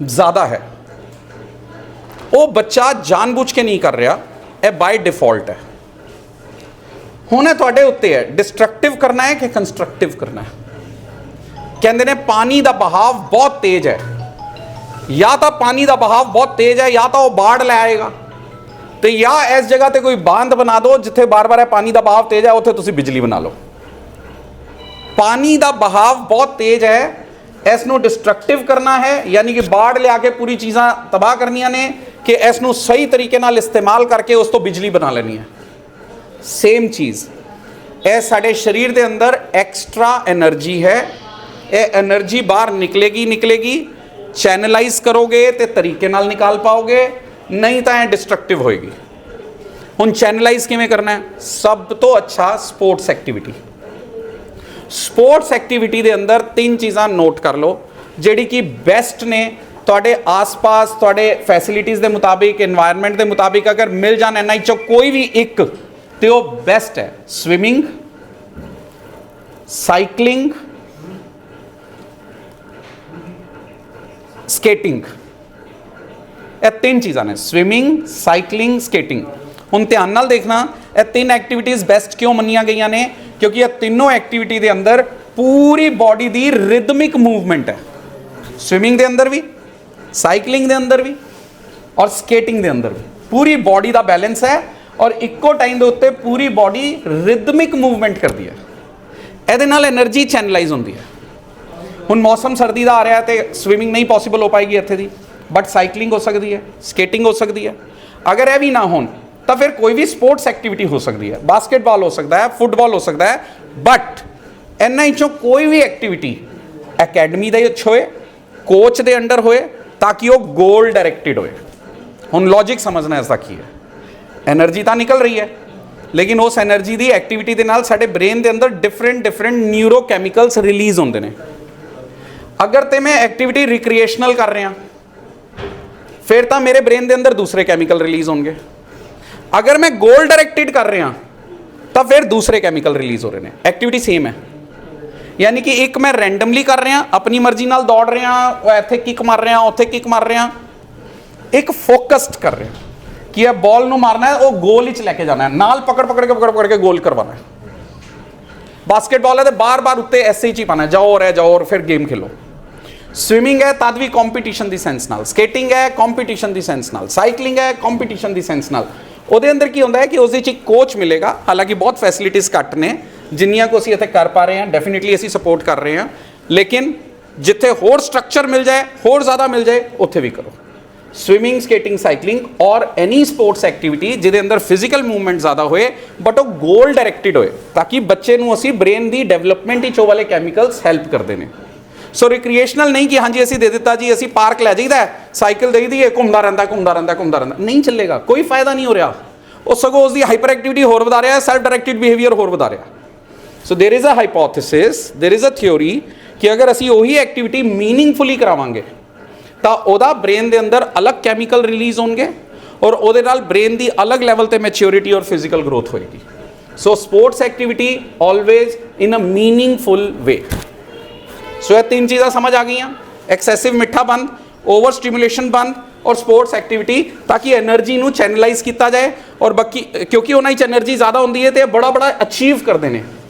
ज़्यादा है, वो बच्चा जानबूझ के नहीं कर रहा, ये बाय डिफॉल्ट है। हुण तुहाडे उत्ते है डिस्ट्रक्टिव करना है कि कंस्ट्रक्टिव करना है। कहते ने पानी का बहाव बहुत तेज है, या तो पानी का बहाव बहुत तेज है या तो वह बाढ़ ले आएगा, तो या इस जगह पर कोई बांध बना दो जिथे बार बार पानी का बहाव तेज है, उत्थे तुसीं बिजली बना लो। पानी का बहाव बहुत तेज है, इसनू डिस्ट्रक्टिव करना है यानी कि बाढ़ ले आके पूरी चीज़ां तबाह करनियां ने, कि इसनू सही तरीके नाल इस्तेमाल करके उस तो बिजली बना लेनी है। सेम चीज़ ये साडे शरीर के अंदर एक्स्ट्रा एनर्जी है, ये एनर्जी बाहर निकलेगी, चैनलाइज करोगे तो तरीके नाल निकाल पाओगे, नहीं तो डिस्ट्रक्टिव होएगी। ਹੁਣ ਚੈਨਲਾਈਜ਼ ਕਿਵੇਂ ਕਰਨਾ ਹੈ? ਸਭ ਤੋਂ ਅੱਛਾ ਸਪੋਰਟਸ ਐਕਟੀਵਿਟੀ। ਸਪੋਰਟਸ ਐਕਟੀਵਿਟੀ ਦੇ ਅੰਦਰ 3 ਚੀਜ਼ਾਂ ਨੋਟ ਕਰ ਲਓ ਜਿਹੜੀ ਕਿ ਬੈਸਟ ਨੇ ਤੁਹਾਡੇ ਆਸ-ਪਾਸ, ਤੁਹਾਡੇ ਫੈਸਿਲਿਟੀਜ਼ ਦੇ ਮੁਤਾਬਿਕ, এনवायरमेंट ਦੇ ਮੁਤਾਬਿਕ ਅਗਰ ਮਿਲ ਜਾਣ ਇਹਨਾਂ ਚੋਂ ਕੋਈ ਵੀ ਇੱਕ ਤੇ ਉਹ ਬੈਸਟ ਹੈ। Swimming, cycling, skating. ਇਹ 3 ਚੀਜ਼ਾਂ ਨੇ, ਸਵਿਮਿੰਗ, ਸਾਈਕਲਿੰਗ, ਸਕੇਟਿੰਗ। ਹੁਣ ਧਿਆਨ ਨਾਲ ਦੇਖਣਾ, ਇਹ 3 ਐਕਟੀਵਿਟੀਜ਼ ਬੈਸਟ ਕਿਉਂ ਮੰਨੀਆਂ ਗਈਆਂ ਨੇ? ਕਿਉਂਕਿ ਇਹ ਤਿੰਨੋਂ ਐਕਟੀਵਿਟੀ ਦੇ ਅੰਦਰ ਪੂਰੀ ਬਾਡੀ ਦੀ ਰਿਦਮਿਕ ਮੂਵਮੈਂਟ ਹੈ। ਸਵਿਮਿੰਗ ਦੇ ਅੰਦਰ ਵੀ, ਸਾਈਕਲਿੰਗ ਦੇ ਅੰਦਰ ਵੀ ਔਰ ਸਕੇਟਿੰਗ ਦੇ ਅੰਦਰ ਵੀ ਪੂਰੀ ਬਾਡੀ ਦਾ ਬੈਲੈਂਸ ਹੈ ਔਰ ਇੱਕੋ ਟਾਈਮ ਦੇ ਉੱਤੇ ਪੂਰੀ ਬਾਡੀ ਰਿਦਮਿਕ ਮੂਵਮੈਂਟ ਕਰਦੀ ਹੈ। ਇਹਦੇ ਨਾਲ એનર્ਜੀ ਚੈਨਲਾਈਜ਼ ਹੁੰਦੀ ਹੈ। ਹੁਣ ਮੌਸਮ ਸਰਦੀ ਦਾ ਆ ਰਿਹਾ ਤੇ ਸਵਿਮਿੰਗ ਨਹੀਂ ਪੋਸੀਬਲ ਹੋ ਪਾਏਗੀ ਇੱਥੇ ਦੀ, ਬਟ ਸਾਈਕਲਿੰਗ ਹੋ ਸਕਦੀ ਹੈ, ਸਕੇਟਿੰਗ ਹੋ ਸਕਦੀ ਹੈ। ਅਗਰ ਇਹ ਵੀ ਨਾ ਹੋਣ ਤਾਂ ਫਿਰ ਕੋਈ ਵੀ ਸਪੋਰਟਸ ਐਕਟੀਵਿਟੀ ਹੋ ਸਕਦੀ ਹੈ, ਬਾਸਕਟਬਾਲ ਹੋ ਸਕਦਾ ਹੈ, ਫੁੱਟਬਾਲ ਹੋ ਸਕਦਾ ਹੈ, ਬਟ ਇਹਨਾਂ ਵਿੱਚੋਂ ਕੋਈ ਵੀ ਐਕਟੀਵਿਟੀ ਅਕੈਡਮੀ ਦੇ ਵਿੱਚ ਹੋਏ, ਕੋਚ ਦੇ ਅੰਡਰ ਹੋਏ, ਤਾਂ ਕਿ ਉਹ ਗੋਲ ਡਾਇਰੈਕਟਿਡ ਹੋਏ। ਹੁਣ ਲੌਜਿਕ ਸਮਝਣਾ ਇਸ ਦਾ ਕੀ ਹੈ। એનર્ਜੀ ਤਾਂ ਨਿਕਲ ਰਹੀ ਹੈ, ਲੇਕਿਨ ਉਸ એનર્ਜੀ ਦੀ ਐਕਟੀਵਿਟੀ ਦੇ ਨਾਲ ਸਾਡੇ ਬ੍ਰੇਨ ਦੇ ਅੰਦਰ ਡਿਫਰੈਂਟ ਨਿਊਰੋਕੈਮੀਕਲਸ ਰਿਲੀਜ਼ ਹੁੰਦੇ ਨੇ। ਅਗਰ ਤੇ ਮੈਂ ਐਕਟੀਵਿਟੀ ਰਿਕ੍ਰੀਏਸ਼ਨਲ ਕਰ ਰਿਹਾ ਫਿਰ ਤਾਂ ਮੇਰੇ ਬ੍ਰੇਨ ਦੇ ਅੰਦਰ ਦੂਸਰੇ ਕੈਮੀਕਲ ਰਿਲੀਜ਼ ਹੋਣਗੇ। ਅਗਰ ਮੈਂ ਗੋਲ ਡਾਇਰੈਕਟਿਡ ਕਰ ਰਿਹਾ ਤਾਂ ਫਿਰ ਦੂਸਰੇ ਕੈਮੀਕਲ ਰਿਲੀਜ਼ ਹੋ ਰਹੇ ਨੇ। ਐਕਟੀਵਿਟੀ ਸੇਮ ਹੈ, ਯਾਨੀ ਕਿ ਇੱਕ ਮੈਂ ਰੈਂਡਮਲੀ ਕਰ ਰਿਹਾ, ਆਪਣੀ ਮਰਜ਼ੀ ਨਾਲ ਦੌੜ ਰਿਹਾ, ਇੱਥੇ ਕਿੱਕ ਮਾਰ ਰਿਹਾ, ਉੱਥੇ ਕਿੱਕ ਮਾਰ ਰਿਹਾ। ਇੱਕ ਫੋਕਸਡ ਕਰ ਰਿਹਾ ਕਿ ਇਹ ਬਾਲ ਨੂੰ ਮਾਰਨਾ ਹੈ, ਉਹ ਗੋਲ ਵਿੱਚ ਲੈ ਕੇ ਜਾਣਾ ਹੈ, ਨਾਲ ਪਕੜ ਕੇ ਗੋਲ ਕਰਵਾਉਣਾ ਹੈ। ਬਾਸਕਟਬਾਲ ਹੈ ਤੇ ਬਾਰ-ਬਾਰ ਉੱਤੇ ਐਸੇ ਹੀ ਪਾਣਾ, ਜਾਓ ਔਰ ਫਿਰ ਗੇਮ ਖੇਲੋ। ਸਵਿਮਿੰਗ ਹੈ ਤਦ ਵੀ ਕੰਪੀਟੀਸ਼ਨ ਦੀ ਸੈਂਸ ਨਾਲ, ਸਕੇਟਿੰਗ ਹੈ ਕੰਪੀਟੀਸ਼ਨ ਦੀ ਸੈਂਸ ਨਾਲ, ਸਾਈਕਲਿੰਗ ਹੈ ਕੰਪੀਟੀਸ਼ਨ ਦੀ ਸੈਂਸ ਨਾਲ। ਉਹਦੇ ਅੰਦਰ ਕੀ ਹੁੰਦਾ ਹੈ ਕਿ ਉਸ ਵਿੱਚ ਇੱਕ ਕੋਚ ਮਿਲੇਗਾ। ਹਾਲਾਂਕਿ ਬਹੁਤ ਫੈਸਿਲਿਟੀਜ਼ ਘੱਟ ਨੇ ਜਿੰਨੀਆਂ ਕੋ ਅਸੀਂ ਇੱਥੇ ਕਰ ਪਾ ਰਹੇ ਹਾਂ, ਡੈਫੀਨਿਟਲੀ ਅਸੀਂ ਸਪੋਰਟ ਕਰ ਰਹੇ ਹਾਂ, ਲੇਕਿਨ ਜਿੱਥੇ ਹੋਰ ਸਟਰਕਚਰ ਮਿਲ ਜਾਏ, ਹੋਰ ਜ਼ਿਆਦਾ ਮਿਲ ਜਾਏ, ਉੱਥੇ ਵੀ ਕਰੋ। ਸਵਿਮਿੰਗ, ਸਕੇਟਿੰਗ, ਸਾਈਕਲਿੰਗ ਔਰ ਐਨੀ ਸਪੋਰਟਸ ਐਕਟੀਵਿਟੀ ਜਿਹਦੇ ਅੰਦਰ ਫਿਜ਼ੀਕਲ ਮੂਵਮੈਂਟ ਜ਼ਿਆਦਾ ਹੋਏ ਬਟ ਉਹ ਗੋਲ ਡਾਇਰੈਕਟਿਡ ਹੋਏ, ਤਾਂ ਕਿ ਬੱਚੇ ਨੂੰ ਅਸੀਂ ਬ੍ਰੇਨ ਦੀ ਡਿਵੈਲਪਮੈਂਟ ਵਿੱਚ ਉਹ ਵਾਲੇ ਕੈਮੀਕਲਸ ਹੈਲਪ ਕਰਦੇ ਨੇ। ਸੋ ਰਿਕ੍ਰੀਏਸ਼ਨਲ ਨਹੀਂ ਕਿ ਹਾਂਜੀ ਅਸੀਂ ਦੇ ਦਿੱਤਾ ਜੀ, ਅਸੀਂ ਪਾਰਕ ਲੈ ਜਾਈਦਾ, ਸਾਈਕਲ ਦੇ ਦਈਏ, ਘੁੰਮਦਾ ਰਹਿੰਦਾ, ਨਹੀਂ ਚੱਲੇਗਾ, ਕੋਈ ਫਾਇਦਾ ਨਹੀਂ ਹੋ ਰਿਹਾ। ਉਹ ਸਗੋਂ ਉਸ ਦੀ ਹਾਈਪਰ ਐਕਟੀਵਿਟੀ ਹੋਰ ਵਧਾ ਰਿਹਾ, ਸੈਲਫ ਡਾਇਰੈਕਟਿਡ ਬਿਹੇਵੀਅਰ ਹੋਰ ਵਧਾ ਰਿਹਾ। ਸੋ there is a ਹਾਈਪੋਥੇਸਿਸ, there is a theory ਕਿ ਅਗਰ ਅਸੀਂ ਉਹੀ ਐਕਟੀਵਿਟੀ ਮੀਨਿੰਗਫੁਲੀ ਕਰਾਵਾਂਗੇ ਤਾਂ ਉਹਦਾ ਬ੍ਰੇਨ ਦੇ ਅੰਦਰ ਅਲੱਗ ਕੈਮੀਕਲ ਰਿਲੀਜ਼ ਹੋਣਗੇ ਔਰ ਉਹਦੇ ਨਾਲ ਬ੍ਰੇਨ ਦੀ ਅਲੱਗ ਲੈਵਲ ਤੇ ਮੈਚਿਓਰਿਟੀ ਔਰ ਫਿਜ਼ੀਕਲ ਗਰੋਥ ਹੋਏਗੀ। ਸੋ ਸਪੋਰਟਸ ਐਕਟੀਵਿਟੀ ਆਲਵੇਜ਼ ਇਨ ਅ ਮੀਨਿੰਗਫੁਲ ਵੇ। ਸੋ ਇਹ 3 ਚੀਜ਼ਾਂ ਸਮਝ ਆ ਗਈਆਂ, ਐਕਸੈਸਿਵ ਮਿੱਠਾ ਬੰਦ, ਓਵਰ ਸਟਿਮੂਲੇਸ਼ਨ ਬੰਦ ਔਰ ਸਪੋਰਟਸ ਐਕਟੀਵਿਟੀ, ਤਾਂ ਕਿ એનર્ਜੀ ਨੂੰ ਚੈਨਲਾਈਜ਼ ਕੀਤਾ ਜਾਏ। ਔਰ ਬਾਕੀ ਕਿਉਂਕਿ ਉਹਨਾਂ ਵਿੱਚ એનર્ਜੀ ਜ਼ਿਆਦਾ ਹੁੰਦੀ ਹੈ ਤੇ ਬੜਾ ਅਚੀਵ ਕਰਦੇ ਨੇ।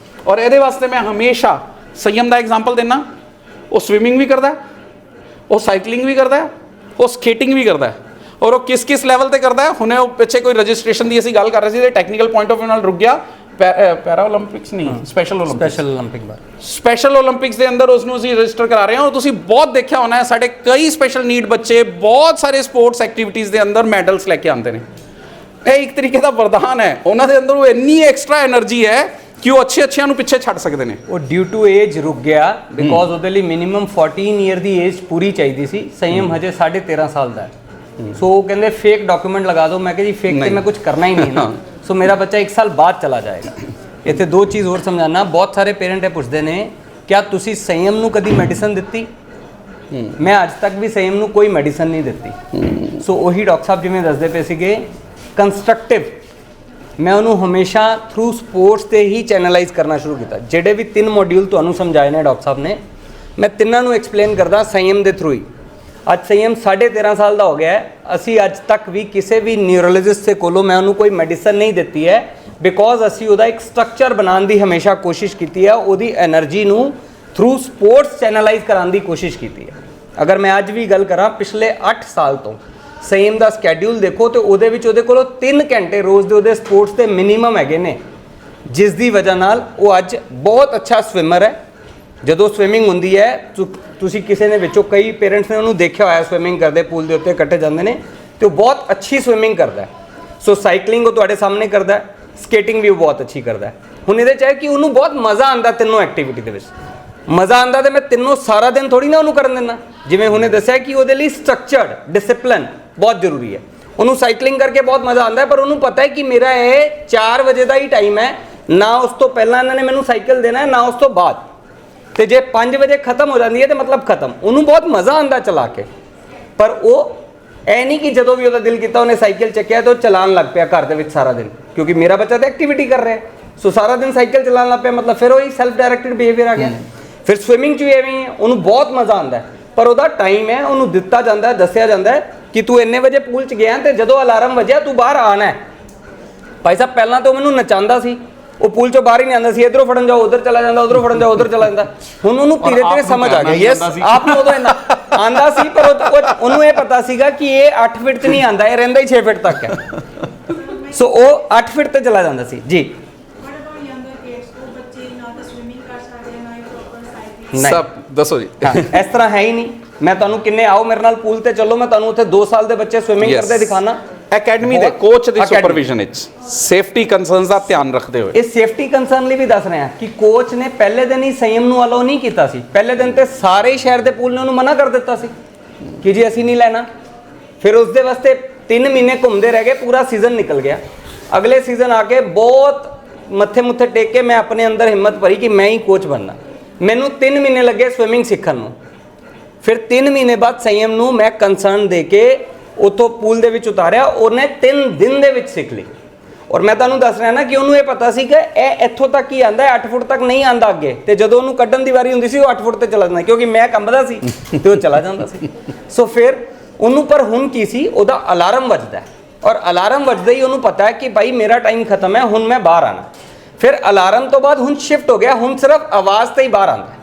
ਔਰ ਇਹਦੇ ਵਾਸਤੇ ਮੈਂ ਹਮੇਸ਼ਾ ਸੰਯਮ ਦਾ ਐਗਜ਼ਾਮਪਲ ਦੇਣਾ। ਉਹ ਸਵਿਮਿੰਗ ਵੀ ਕਰਦਾ, ਉਹ ਸਾਈਕਲਿੰਗ ਵੀ ਕਰਦਾ, ਉਹ ਸਕੇਟਿੰਗ ਵੀ ਕਰਦਾ, ਔਰ ਉਹ ਕਿਸ ਲੈਵਲ ਤੇ ਕਰਦਾ ਹੈ। ਹੁਣੇ ਉਹ ਪਿੱਛੇ ਕੋਈ ਰਜਿਸਟ੍ਰੇਸ਼ਨ ਦੀ ਅਸੀਂ ਗੱਲ ਕਰ ਰਹੇ ਸੀ ਤੇ ਟੈਕਨੀਕਲ ਪੁਆਇੰਟ ਆਫ ਵਿਊ ਨਾਲ ਰੁਕ ਗਿਆ। ਪੈਰਾ ਓਲੰਪਿਕਸ ਨਹੀਂ, ਸਪੈਸ਼ਲ ਓਲੰਪਿਕਸ ਦੇ ਅੰਦਰ ਉਸ ਨੂੰ ਅਸੀਂ ਰਜਿਸਟਰ ਕਰਾ ਰਹੇ ਹਾਂ। ਔਰ ਤੁਸੀਂ ਬਹੁਤ ਦੇਖਿਆ ਹੋਣਾ ਹੈ ਸਾਡੇ ਕਈ ਸਪੈਸ਼ਲ ਨੀਡ ਬੱਚੇ ਬਹੁਤ ਸਾਰੇ ਸਪੋਰਟਸ ਐਕਟੀਵਿਟੀਜ਼ ਦੇ ਅੰਦਰ ਮੈਡਲਸ ਲੈ ਕੇ ਆਉਂਦੇ ਨੇ। ਇਹ ਇੱਕ ਤਰੀਕੇ ਦਾ ਵਰਦਾਨ ਹੈ, ਉਹਨਾਂ ਦੇ ਅੰਦਰ ਉਹ ਇੰਨੀ ਐਕਸਟਰਾ એનર્ਜੀ ਹੈ ਕਿ ਉਹ ਅੱਛਿਆਂ ਨੂੰ ਪਿੱਛੇ ਛੱਡ ਸਕਦੇ ਨੇ। ਉਹ ਡਿਊ ਟੂ ਏਜ ਰੁਕ ਗਿਆ ਬਿਕੋਜ਼ ਉਹਦੇ ਲਈ ਮਿਨੀਮਮ 14 ਈਅਰ ਦੀ ਏਜ ਪੂਰੀ ਚਾਹੀਦੀ ਸੀ। ਸੰਯਮ ਹਜੇ 13.5 ਸਾਲ ਦਾ ਹੈ। ਸੋ ਉਹ ਕਹਿੰਦੇ ਫੇਕ ਡਾਕੂਮੈਂਟ ਲਗਾ ਦਿਓ। ਮੈਂ ਕਿਹਾ ਜੀ ਫੇਕ ਤੇ ਮੈਂ ਕੁਝ ਕਰਨਾ ਹੀ ਨਹੀਂ ਨਾ। ਸੋ ਮੇਰਾ ਬੱਚਾ 1 ਸਾਲ ਬਾਅਦ ਚਲਾ ਜਾਏਗਾ। ਇੱਥੇ 2 ਚੀਜ਼ ਹੋਰ ਸਮਝਾਣਾ। ਬਹੁਤ ਸਾਰੇ ਪੇਰੈਂਟ ਇਹ ਪੁੱਛਦੇ ਨੇ ਕਿਆ ਤੁਸੀਂ ਸੰਯਮ ਨੂੰ ਕਦੀ ਮੈਡੀਸਨ ਦਿੱਤੀ? ਮੈਂ ਅੱਜ ਤੱਕ ਵੀ ਸੰਯਮ ਨੂੰ ਕੋਈ ਮੈਡੀਸਨ ਨਹੀਂ ਦਿੱਤੀ। ਸੋ ਉਹੀ ਡਾਕਟਰ ਸਾਹਿਬ ਜਿਵੇਂ ਦੱਸਦੇ ਪਏ ਸੀਗੇ ਕੰਸਟਰਕਟਿਵ, ਮੈਂ ਉਹਨੂੰ ਹਮੇਸ਼ਾ ਥਰੂ ਸਪੋਰਟਸ ਤੇ ਹੀ ਚੈਨਲਾਈਜ਼ ਕਰਨਾ ਸ਼ੁਰੂ ਕੀਤਾ। ਜਿਹੜੇ ਵੀ 3 ਮੋਡਿਊਲ ਤੁਹਾਨੂੰ ਸਮਝਾਏ ਨੇ ਡਾਕਟਰ ਸਾਹਿਬ ਨੇ, ਮੈਂ ਤਿੰਨਾਂ ਨੂੰ ਐਕਸਪਲੇਨ ਕਰਦਾ ਸੰਯਮ ਦੇ ਥਰੂ ਹੀ। ਅੱਜ ਸੰਯਮ 13.5 ਸਾਲ ਦਾ ਹੋ ਗਿਆ ਹੈ। ਅਸੀਂ ਅੱਜ ਤੱਕ ਵੀ ਕਿਸੇ ਵੀ ਨਿਊਰੋਲੋਜਿਸਟ ਦੇ ਕੋਲੋਂ ਮੈਂ ਉਹਨੂੰ ਕੋਈ ਮੈਡੀਸਨ ਨਹੀਂ ਦਿੱਤੀ ਹੈ ਬਿਕੋਜ਼ ਅਸੀਂ ਉਹਦਾ ਇੱਕ ਸਟਰਕਚਰ ਬਣਾਉਣ ਦੀ ਹਮੇਸ਼ਾ ਕੋਸ਼ਿਸ਼ ਕੀਤੀ ਹੈ। ਉਹਦੀ એનર્ਜੀ ਨੂੰ ਥਰੂ ਸਪੋਰਟਸ ਚੈਨਲਾਈਜ਼ ਕਰਾਉਣ ਦੀ ਕੋਸ਼ਿਸ਼ ਕੀਤੀ ਹੈ। ਅਗਰ ਮੈਂ ਅੱਜ ਵੀ ਗੱਲ ਕਰਾਂ ਪਿਛਲੇ 8 ਸਾਲ ਤੋਂ ਸੰਯਮ ਦਾ ਸਕੈਡਿਊਲ ਦੇਖੋ ਤੇ ਉਹਦੇ ਵਿੱਚ ਉਹਦੇ ਕੋਲੋਂ 3 ਘੰਟੇ ਰੋਜ਼ ਦੇ ਉਹਦੇ ਸਪੋਰਟਸ ਦੇ ਮਿਨੀਮਮ ਹੈਗੇ ਨੇ, ਜਿਸ ਦੀ ਵਜ੍ਹਾ ਨਾਲ ਉਹ ਅੱਜ ਬਹੁਤ ਅੱਛਾ ਸਵਿਮਰ ਹੈ। ਜਦੋਂ ਸਵਿਮਿੰਗ ਹੁੰਦੀ ਹੈ ਤੁਸੀਂ ਕਿਸੇ ਨੇ ਵਿੱਚੋਂ ਕਈ ਪੇਰੈਂਟਸ ਨੇ ਉਹਨੂੰ ਦੇਖਿਆ ਹੋਇਆ ਸਵਿਮਿੰਗ ਕਰਦੇ, ਪੂਲ ਦੇ ਉੱਤੇ ਇਕੱਠੇ ਜਾਂਦੇ ਨੇ ਤੇ ਉਹ ਬਹੁਤ ਅੱਛੀ ਸਵਿਮਿੰਗ ਕਰਦਾ ਹੈ। ਸੋ ਸਾਈਕਲਿੰਗ ਉਹ ਤੁਹਾਡੇ ਸਾਹਮਣੇ ਕਰਦਾ ਹੈ, ਸਕੇਟਿੰਗ ਵੀ ਉਹ ਬਹੁਤ ਅੱਛੀ ਕਰਦਾ ਹੈ। ਹੁਣ ਇਹਦੇ 'ਚ ਹੈ ਕਿ ਉਹਨੂੰ ਬਹੁਤ ਮਜ਼ਾ ਆਉਂਦਾ ਤਿੰਨੋਂ ਐਕਟੀਵਿਟੀ ਦੇ ਵਿੱਚ। ਮਜ਼ਾ ਆਉਂਦਾ ਤੇ ਮੈਂ ਤਿੰਨੋਂ ਸਾਰਾ ਦਿਨ ਥੋੜੀ ਨਾ ਉਹਨੂੰ ਕਰਨ ਦਿੰਦਾ। ਜਿਵੇਂ ਹੁਣੇ ਦੱਸਿਆ ਕਿ ਉਹਦੇ ਲਈ ਸਟਰਕਚਰਡ ਡਿਸਿਪਲਿਨ ਬਹੁਤ ਜ਼ਰੂਰੀ ਹੈ। ਉਹਨੂੰ ਸਾਈਕਲਿੰਗ ਕਰਕੇ ਬਹੁਤ ਮਜ਼ਾ ਆਉਂਦਾ ਹੈ, ਪਰ ਉਹਨੂੰ ਪਤਾ ਹੈ ਕਿ ਮੇਰਾ ਇਹ 4 ਵਜੇ ਦਾ ਹੀ ਟਾਈਮ ਹੈ, ਨਾ ਉਸ ਤੋਂ ਪਹਿਲਾਂ ਇਹਨਾਂ ਨੇ ਮੈਨੂੰ ਸਾਈਕਲ ਦੇਣਾ ਹੈ ਨਾ ਉਸ ਤੋਂ ਬਾਅਦ। ਤੇ ਜੇ 5 ਵਜੇ ਖਤਮ ਹੋ ਜਾਂਦੀ ਹੈ ਤੇ ਮਤਲਬ ਖਤਮ। ਉਹਨੂੰ ਬਹੁਤ ਮਜ਼ਾ ਆਉਂਦਾ ਚਲਾ ਕੇ, ਪਰ ਉਹ ਇਹ ਨਹੀਂ ਕਿ ਜਦੋਂ ਵੀ ਉਹਦਾ ਦਿਲ ਕੀਤਾ ਉਹਨੇ ਸਾਈਕਲ ਚੱਕਿਆ ਤੇ ਉਹ ਚਲਾਉਣ ਲੱਗ ਪਿਆ ਘਰ ਦੇ ਵਿੱਚ ਸਾਰਾ ਦਿਨ, ਕਿਉਂਕਿ ਮੇਰਾ ਬੱਚਾ ਤਾਂ ਐਕਟੀਵਿਟੀ ਕਰ ਰਿਹਾ, ਸੋ ਸਾਰਾ ਦਿਨ ਸਾਈਕਲ ਚਲਾਉਣ ਲੱਗ ਪਿਆ, ਮਤਲਬ ਫਿਰ ਉਹੀ ਸੈਲਫ ਡਾਇਰੈਕਟਡ ਬਿਹੇਵੀਅਰ ਆ ਗਿਆ। ਫਿਰ ਸਵਿਮਿੰਗ 'ਚ ਵੀ ਐਵੇਂ ਹੀ ਹੈ, ਉਹਨੂੰ ਬਹੁਤ ਮਜ਼ਾ ਆਉਂਦਾ ਪਰ ਉਹਦਾ ਟਾਈਮ ਹੈ, ਉਹਨੂੰ ਦਿੱਤਾ ਜਾਂਦਾ, ਦੱਸਿਆ ਜਾਂਦਾ ਹੈ ਕਿ ਤੂੰ ਇੰਨੇ ਵਜੇ ਪੂਲ 'ਚ ਗਿਆ ਤੇ ਜਦੋਂ ਅਲਾਰਮ ਵੱਜਿਆ ਤੂੰ ਬਾਹਰ ਆਣਾ ਹੈ। ਭਾਈ ਸਾਹਿਬ ਪਹਿਲਾਂ ਤਾਂ ਉਹ ਮੈਨੂੰ ਨਚਾਉਂਦਾ ਸੀ, ਉਹ ਪੂਲ 'ਚੋਂ ਬਾਹਰ ਹੀ ਨਹੀਂ ਆਉਂਦਾ ਸੀ, ਇੱਧਰੋਂ ਫੜਨ ਜਾਓ ਉਧਰ ਚਲਾ ਜਾਂਦਾ, ਉਧਰੋਂ ਫੜਨ ਜਾਓ ਉਧਰ ਚਲਾ ਜਾਂਦਾ। ਹੁਣ ਉਹਨੂੰ ਧੀਰੇ ਧੀਰੇ ਸਮਝ ਆ ਗਿਆ, ਯੈਸ ਆਪ ਨੂੰ ਉਦੋਂ ਇੰਨਾ ਆਂਦਾ ਸੀ, ਪਰ ਉਹਨੂੰ ਇਹ ਪਤਾ ਸੀਗਾ ਕਿ ਇਹ 8 ਫੀਟ 'ਚ ਨਹੀਂ ਆਂਦਾ, ਇਹ ਰਹਿੰਦਾ ਹੀ 6 ਫੀਟ ਤੱਕ ਹੈ। ਸੋ ਉਹ 8 ਫੀਟ ਤੇ ਚਲਾ ਜਾਂਦਾ ਸੀ ਜੀ। सब दसो जी। ਇਸ ਤਰ੍ਹਾਂ ਹੈ ਹੀ ਨਹੀਂ। ਮੈਂ ਤੁਹਾਨੂੰ ਕਿੰਨੇ ਆਓ ਮੇਰੇ ਨਾਲ ਪੂਲ ਤੇ ਚੱਲੋ, ਮੈਂ ਤੁਹਾਨੂੰ ਉੱਥੇ 2 ਸਾਲ ਦੇ ਬੱਚੇ ਸਵਿਮਿੰਗ ਕਰਦੇ ਦਿਖਾਣਾ। ਅਕੈਡਮੀ ਦੇ ਕੋਚ ਦੀ ਸੁਪਰਵਿਜ਼ਨ ਵਿੱਚ ਸੇਫਟੀ ਕੰਸਰਨਸ ਦਾ ਧਿਆਨ ਰੱਖਦੇ ਹੋਏ, ਇਹ ਸੇਫਟੀ ਕੰਸਰਨ ਲਈ ਵੀ ਦੱਸ ਰਹੇ ਹਾਂ ਕਿ ਕੋਚ ਨੇ ਪਹਿਲੇ ਦਿਨ ਹੀ ਸੰਯਮ ਨੂੰ ਅਲਾਉ ਨਹੀਂ ਕੀਤਾ ਸੀ। ਪਹਿਲੇ ਦਿਨ ਤੇ ਸਾਰੇ ਸ਼ਹਿਰ ਦੇ ਪੂਲ ਨੇ ਉਹਨੂੰ ਮਨਾ ਕਰ ਦਿੱਤਾ ਸੀ ਕਿ ਜੀ ਅਸੀਂ ਨਹੀਂ ਲੈਣਾ। ਫਿਰ ਉਸ ਦੇ ਵਾਸਤੇ 3 ਮਹੀਨੇ ਘੁੰਮਦੇ ਰਹਿ ਗਏ, ਪੂਰਾ ਸੀਜ਼ਨ ਨਿਕਲ ਗਿਆ। ਅਗਲੇ ਸੀਜ਼ਨ ਆ ਕੇ ਬਹੁਤ ਮੱਥੇ ਮੁੱਥੇ ਟੇਕ ਕੇ ਮੈਂ ਆਪਣੇ ਅੰਦਰ ਹਿੰਮਤ ਭਰੀ ਕਿ ਮੈਂ ਹੀ ਕੋਚ ਬਣਨਾ। ਮੈਨੂੰ 3 ਮਹੀਨੇ ਲੱਗੇ ਸਵਿਮਿੰਗ ਸਿੱਖਣ ਨੂੰ। ਫਿਰ 3 ਮਹੀਨੇ ਬਾਅਦ ਸੰਯਮ ਨੂੰ ਮੈਂ ਕੰਸਰਨ ਦੇ ਕੇ ਉਤੋਂ ਪੂਲ ਦੇ ਵਿੱਚ ਉਤਾਰਿਆ, ਉਹਨੇ 3 ਦਿਨ ਦੇ ਵਿੱਚ ਸਿੱਖ ਲਈ। ਔਰ ਮੈਂ ਤੁਹਾਨੂੰ ਦੱਸ ਰਿਹਾ ਨਾ ਕਿ ਉਹਨੂੰ ਇਹ ਪਤਾ ਸੀ ਕਿ ਇਹ ਇੱਥੋਂ ਤੱਕ ਹੀ ਆਂਦਾ, 8 ਫੁੱਟ ਤੱਕ ਨਹੀਂ ਆਂਦਾ ਅੱਗੇ। ਤੇ ਜਦੋਂ ਉਹਨੂੰ ਕੱਢਣ ਦੀ ਵਾਰੀ ਹੁੰਦੀ ਸੀ ਉਹ 8 ਫੁੱਟ ਤੇ ਚਲਾ ਜਾਂਦਾ, ਕਿਉਂਕਿ ਮੈਂ ਕੰਬਦਾ ਸੀ ਤੇ ਉਹ ਚਲਾ ਜਾਂਦਾ ਸੀ। ਸੋ ਫਿਰ ਉਹਨੂੰ, ਪਰ ਹੁਣ ਕੀ ਸੀ, ਉਹਦਾ ਅਲਾਰਮ ਵੱਜਦਾ ਔਰ ਅਲਾਰਮ ਵੱਜਦਾ ਹੀ ਉਹਨੂੰ ਪਤਾ ਹੈ ਕਿ ਭਾਈ ਮੇਰਾ ਟਾਈਮ ਖਤਮ ਹੈ, ਹੁਣ ਮੈਂ ਬਾਹਰ ਆਣਾ। ਫਿਰ ਅਲਾਰਮ ਤੋਂ ਬਾਅਦ ਹੁਣ ਸ਼ਿਫਟ ਹੋ ਗਿਆ, ਹੁਣ ਸਿਰਫ ਆਵਾਜ਼ ਤੇ ਹੀ ਬਾਹਰ ਆਉਂਦਾ।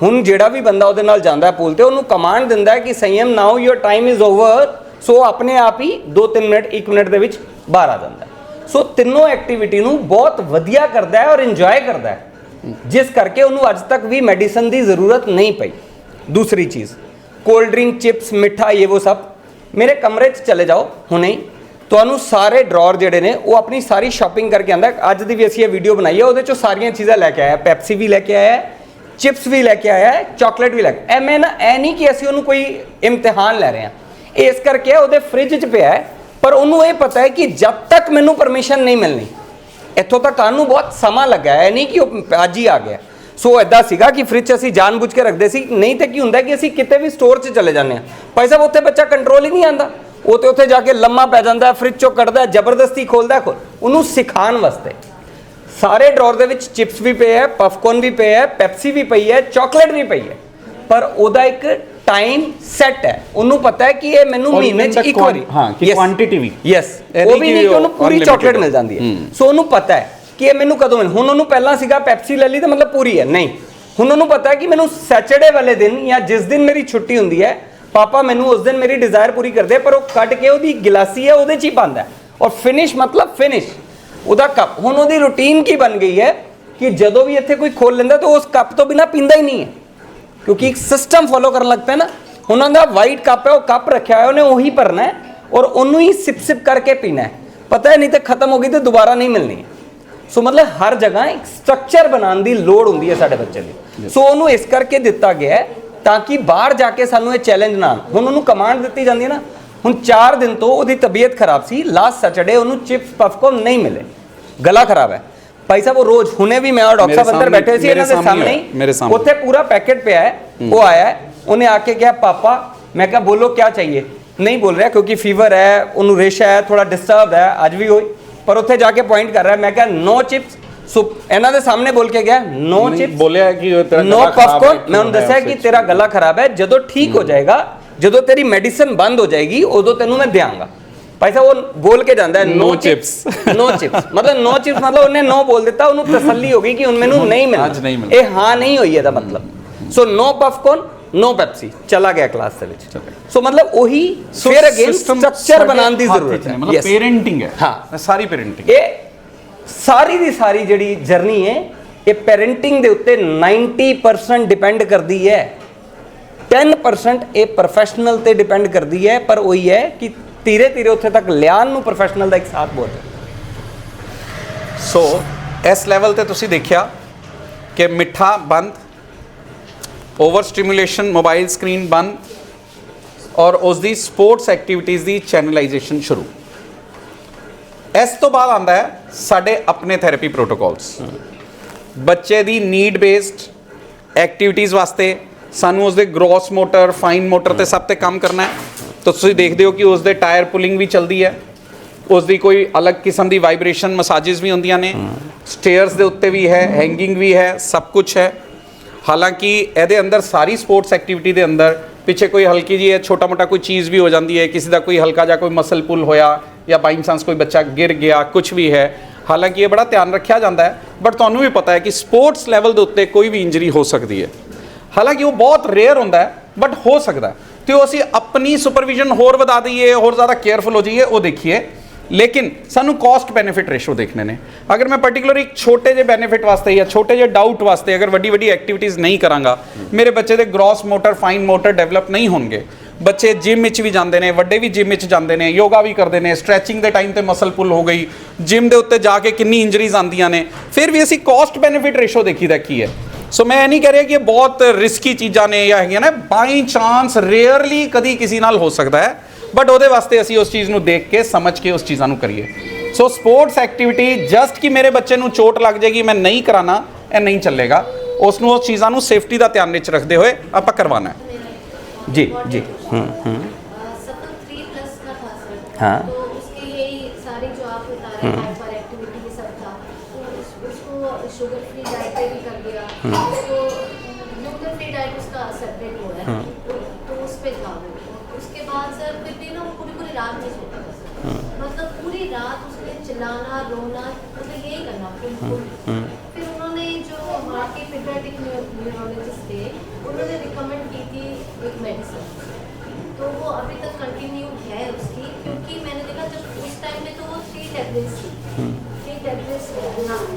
ਹੁਣ ਜਿਹੜਾ ਵੀ ਬੰਦਾ ਉਹਦੇ ਨਾਲ ਜਾਂਦਾ ਪੂਲ ਤੇ ਉਹਨੂੰ ਕਮਾਂਡ ਦਿੰਦਾ ਹੈ ਕਿ ਸੰਯਮ ਨਾਓ ਯੋਰ ਟਾਈਮ ਇਜ਼ ਓਵਰ। ਸੋ ਆਪਣੇ ਆਪ ਹੀ 2-3 ਮਿੰਟ 1 ਮਿੰਟ ਦੇ ਵਿੱਚ ਬਾਹਰ ਆ ਜਾਂਦਾ। ਸੋ ਤਿੰਨੋਂ ਐਕਟੀਵਿਟੀ ਨੂੰ ਬਹੁਤ ਵਧੀਆ ਕਰਦਾ ਹੈ ਔਰ ਇੰਜੋਏ ਕਰਦਾ ਹੈ, ਜਿਸ ਕਰਕੇ ਉਹਨੂੰ ਅੱਜ ਤੱਕ ਵੀ ਮੈਡੀਸਨ ਦੀ ਜ਼ਰੂਰਤ ਨਹੀਂ ਪਈ। ਦੂਸਰੀ ਚੀਜ਼, ਕੋਲਡ ਡਰਿੰਕ, ਚਿਪਸ, ਮਿੱਠਾ, ਇਹ ਉਹ ਸਭ ਮੇਰੇ ਕਮਰੇ 'ਚ ਚਲੇ ਜਾਓ ਹੁਣੇ ਹੀ, ਤੁਹਾਨੂੰ ਸਾਰੇ ਡਰਾਅਰ ਜਿਹੜੇ ਨੇ ਉਹ ਆਪਣੀ ਸਾਰੀ ਸ਼ਾਪਿੰਗ ਕਰਕੇ ਆਂਦਾ। ਅੱਜ ਦੀ ਵੀ ਅਸੀਂ ਇਹ ਵੀਡੀਓ ਬਣਾਈ ਹੈ, ਉਹਦੇ 'ਚੋਂ ਸਾਰੀਆਂ ਚੀਜ਼ਾਂ ਲੈ ਕੇ ਆਇਆ। ਪੈਪਸੀ ਵੀ ਲੈ ਕੇ ਆਇਆ, चिप्स भी लैके आया है, चॉकलेट भी लैके। ए मैं ना ए नहीं कि असं कोई इम्तिहान लै रहे हैं, इस करके वो फ्रिज च पिया है, पर उन्होंने ये पता है कि जब तक मैनू परमिशन नहीं मिलनी, इतों तक आने बहुत समा लगा है, नहीं कि वो अज ही आ गया। सो इदा सीगा कि फ्रिज असीं जानबूझ के रखते सी, नहीं तो की हुंदा कि असीं किते भी स्टोर च चले जाते हैं, भाई साहब उत्थे बच्चा कंट्रोल ही नहीं आंदा, वो तो उत्थे जाके लम्मा पै जांदा, फ्रिज चों कढ़दा, जबरदस्ती खोलदा, उन्होंने सिखाण वास्ते सारे ड्रॉर दे विच चिप्स भी पे है, पॉपकॉर्न भी पे है, पेप्सी भी पई है, चॉकलेट भी पई है, पर ओदा एक टाइम सेट है, उन्होंने पता है कि ये मैनू महीने च एक बारी, हाँ कि क्वांटिटी भी, यस वो भी नहीं कि उन्होंने पूरी चॉकलेट मिल जाती है। सो उन्होंने पता है कि ये मैनू कदों मिल, हुण उन्होंने पहला सीगा पेप्सी ले ली तो मतलब पूरी है, नहीं हुण उन्होंने पता है कि मैनू सैटरडे वाले दिन या जिस दिन मेरी छुट्टी हुंदी है, पापा मैनू उस दिन मेरी डिजायर पूरी करते हैं, पर वो कट के उसकी गिलासी है वो ही पांदा है, और फिनिश मतलब फिनिश ਉਹਦਾ ਕੱਪ। ਹੁਣ ਉਹਦੀ ਰੂਟੀਨ ਕੀ ਬਣ ਗਈ ਹੈ ਕਿ ਜਦੋਂ ਵੀ ਇੱਥੇ ਕੋਈ ਖੋਲ ਲੈਂਦਾ ਤਾਂ ਉਸ ਕੱਪ ਤੋਂ ਬਿਨਾ ਪੀਂਦਾ ਹੀ ਨਹੀਂ ਹੈ, ਕਿਉਂਕਿ ਇੱਕ ਸਿਸਟਮ ਫੋਲੋ ਕਰਨ ਲੱਗ ਪਿਆ ਨਾ। ਉਹਨਾਂ ਦਾ ਵਾਈਟ ਕੱਪ ਹੈ, ਉਹ ਕੱਪ ਰੱਖਿਆ ਹੋਇਆ, ਉਹਨੇ ਉਹੀ ਭਰਨਾ ਹੈ ਔਰ ਉਹਨੂੰ ਹੀ ਸਿਪ ਸਿਪ ਕਰਕੇ ਪੀਣਾ ਹੈ, ਪਤਾ ਹੈ ਨਹੀਂ ਤਾਂ ਖਤਮ ਹੋ ਗਈ ਤੇ ਦੁਬਾਰਾ ਨਹੀਂ ਮਿਲਣੀ ਹੈ। ਸੋ ਮਤਲਬ ਹਰ ਜਗ੍ਹਾ ਇੱਕ ਸਟਰਕਚਰ ਬਣਾਉਣ ਦੀ ਲੋੜ ਹੁੰਦੀ ਹੈ ਸਾਡੇ ਬੱਚੇ ਲਈ। ਸੋ ਉਹਨੂੰ ਇਸ ਕਰਕੇ ਦਿੱਤਾ ਗਿਆ ਹੈ ਤਾਂ ਕਿ ਬਾਹਰ ਜਾ ਕੇ ਸਾਨੂੰ ਇਹ ਚੈਲੰਜ ਨਾ ਆਉਣ। ਹੁਣ ਉਹਨੂੰ ਕਮਾਂਡ ਦਿੱਤੀ ਜਾਂਦੀ ਹੈ ਨਾ, ਹੁਣ 4 ਦਿਨ ਤੋਂ ਉਹਦੀ ਤਬੀਅਤ ਖਰਾਬ ਸੀ, ਲਾਸਟ ਸੈਟਰਡੇ ਉਹਨੂੰ ਚਿਪਸ ਪਫਕੌਰਨ ਨਹੀਂ ਮਿਲੇ, गला खराब है भाई साहब। वो रोज हुने भी मैं और डॉक्टर साहब अंदर बैठे सी, इन्हां दे सामने ही उत्थे पूरा पैकेट पे है, वो आया है, उन्हें आके कहा पापा, मैं कहा बोलो क्या चाहिए, नहीं बोल रहा क्योंकि फीवर है, उन्होंने रेशा है, थोड़ा डिस्टर्ब है आज भी हुई, पर उत्थे जाके पॉइंट कर रहा है। मैं कहा नो चिप्स, सो इन्हां दे सामने बोल के गया नो चिप्स, बोलिया कि नो पॉपकॉर्न। मैं उन्हें दस्या कि तेरा गला खराब है, जदों ठीक हो जाएगा, जदों तेरी मेडिसिन बंद हो जाएगी उदों तैनूं मैं देंगा। भाई साहब वो बोल के जाता है नो चिप्स, नो चिप्स मतलब नो चिप्स मतलब उन्हें नो बोल देता, उन्हें तसल्ली हो गई कि उन मैनू नहीं मिलना, ये हाँ नहीं हुई है मतलब। So no popcorn, no Pepsi, चला गया क्लास से विच। सो मतलब वही फिर अगेन स्ट्रक्चर बनाने की जरूरत है, मतलब पेरेंटिंग है। हाँ सारी पेरेंटिंग, ये सारी दी सारी जिहड़ी जर्नी है ये पेरेंटिंग दे उत्ते 90% डिपेंड करती है, 10% ये प्रोफेशनल ते डिपेंड करती है, पर वही है कि ਧੀਰੇ ਧੀਰੇ ਉੱਥੇ ਤੱਕ ਲਿਆਉਣ ਨੂੰ ਪ੍ਰੋਫੈਸ਼ਨਲ ਦਾ ਇੱਕ ਸਾਥ ਬਹੁਤ ਹੈ। ਸੋ ਇਸ ਲੈਵਲ ਤੇ ਤੁਸੀਂ ਦੇਖਿਆ ਕਿ ਮਿੱਠਾ ਬੰਦ, ਓਵਰ ਸਟਿਮੂਲੇਸ਼ਨ, ਮੋਬਾਈਲ ਸਕਰੀਨ ਬੰਦ, और उसकी स्पोर्ट्स एक्टिविटीज़ की चैनलाइजेशन शुरू। इस तो बाद आता है साडे अपने थैरेपी प्रोटोकॉल्स। बच्चे की नीड बेस्ड एक्टिविटीज़ वास्ते सानू उसके ग्रॉस मोटर फाइन मोटर ते सब ते काम करना है। तो तुसीं देखते हो कि उसके टायर पुलिंग भी चलती है, उसकी कोई अलग किस्म की वाइब्रेशन मसाजिज भी होंदियां ने, स्टेयर्स के उत्ते भी है, हैंगिंग भी है, सब कुछ है। हालांकि ये अंदर सारी स्पोर्ट्स एक्टिविटी के अंदर पिछे कोई हल्की जी है छोटा मोटा कोई चीज़ भी हो जाती है, किसी का कोई हल्का जा कोई मसल पुल होया या बाई चांस कोई बच्चा गिर गया, कुछ भी है। हालांकि ये बड़ा ध्यान रखा जाता है, बट तुहानू भी पता है कि स्पोर्ट्स लैवल के उत्ते कोई भी इंजरी हो सकती है। हालांकि वो बहुत रेयर होता है, बट हो सकता है। तो असी अपनी सुपरविजन होर वधा दईए, होर ज़्यादा केयरफुल हो जाइए, वो देखिए। लेकिन सानू कॉस्ट बेनिफिट रेशो देखने ने। अगर मैं पर्टिकुलर एक छोटे जे बेनिफिट वास्ते या छोटे जे डाउट वास्ते अगर वड्डी वड्डी एक्टिविटीज़ नहीं करांगा, मेरे बच्चे दे gross motor fine motor develop नहीं होंगे। बच्चे जिम विच भी जाते हैं, वड्डे भी जिम विच जाते हैं, योगा भी करते हैं, स्ट्रैचिंग के टाइम ते मसल पुल हो गई, जिम के उत्ते जाके कितनी इंजरीज आंदियां ने, फिर भी असी कॉस्ट बेनिफिट रेशो देखी दा की है। सो मैं ये नहीं कह रहा कि ये बहुत रिस्की चीज़ां ने या है ना, बाई चांस रेयरली कभी किसी नाल हो सकता है, बट वो वास्ते असी उस चीज़ को देख के समझ के उस चीज़ों करिए। सो स्पोर्ट्स एक्टिविटी जस्ट कि मेरे बच्चे को चोट लग जाएगी मैं नहीं कराना, ये नहीं चलेगा। उसनों उस चीज़ों को सेफ्टी का ध्यान विच रखते हुए आप करवाना है। जी जी। सफल 3+ का था सर। हाँ। तो उसके यही सारी जो आप बता रहे हैं हाइपर एक्टिविटी ये सब था, तो उसको शुगर फ्री डाइट पे भी कर दिया, उसको ग्लूटेन फ्री डाइट उसका सेपरेट हो रहा है, तो उस पे था वो। उसके बाद सर फिर भी ना पूरी रात नहीं सोता था सर, मतलब पूरी रात उसने चिल्लाना रोना मतलब यही करना फिर उन्होंने जो वहाँ के पीडियाट्रिक न्यूरोलॉजिस्ट थे उन्होंने रिकमेंड की थी एक मेडिसिन, तो वो अभी तक कंटिन्यू है उसकी, क्योंकि मैंने देखा जब उस टाइम में तो वो 3 टैबलेट्स थी, 3 टैबलेट्स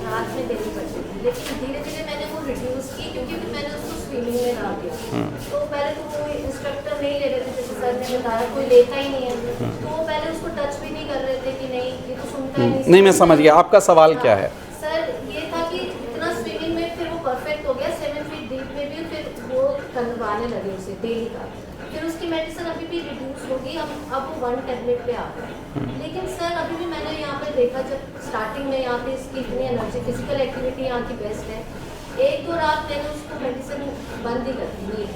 रात में देनी पड़ती थी, लेकिन धीरे धीरे मैंने वो रिड्यूस की, क्योंकि फिर मैंने उसको स्विमिंग में डाल दिया। तो पहले तो कोई इंस्ट्रक्टर नहीं ले रहे थे, जैसे सर ने बताया कोई लेता ही नहीं है, तो वो पहले उसको टच भी नहीं कर रहे थे कि नहीं ये तो सुनता ही नहीं, मैं समझ गया आपका सवाल क्या है। सर ये था कि इतना स्विमिंग में फिर वो परफेक्ट हो गया, 7 फीट डीप में भी फिर वो करवाने लगे उसे डेली का, फिर उसकी मेडिसिन अभी भी रिड्यूस होगी, अब वो 1 टैबलेट पे आ गए। लेकिन सर अभी भी मैंने यहाँ पे देखा जब स्टार्टिंग में यहाँ पे इसकी इतनी एनर्जी फिजिकल एक्टिविटी यहाँ की बेस्ट है, 1-2 रात मैंने उसको मेडिसिन बंद ही कर दी, नहीं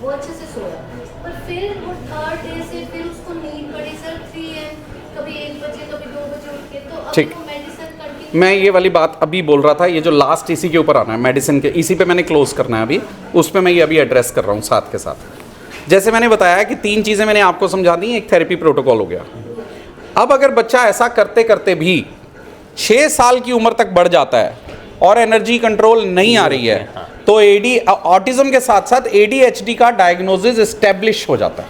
वो अच्छे से सोया, पर फिर वो 3rd डे से फिर उसको नींद पड़ी सर 3 AM, कभी 1 बजे कभी 2 बजे उठ के, तो अब ठीक। वो मेडिसिन कंटिन्यू। मैं ये वाली बात अभी बोल रहा था, ये जो लास्ट इसी के ऊपर आना है मेडिसिन के, इसी पे मैंने क्लोज करना है अभी, उस पे मैं ये अभी एड्रेस कर रहा हूँ साथ के साथ। जैसे मैंने बताया कि 3 चीज़ें मैंने आपको समझा दी, एक थेरेपी प्रोटोकॉल हो गया। अब अगर बच्चा ऐसा करते करते भी 6 साल की उम्र तक बढ़ जाता है और एनर्जी कंट्रोल नहीं आ रही है, तो ऑटिज्म के साथ साथ ADHD का डायग्नोसिस एस्टेब्लिश हो जाता है।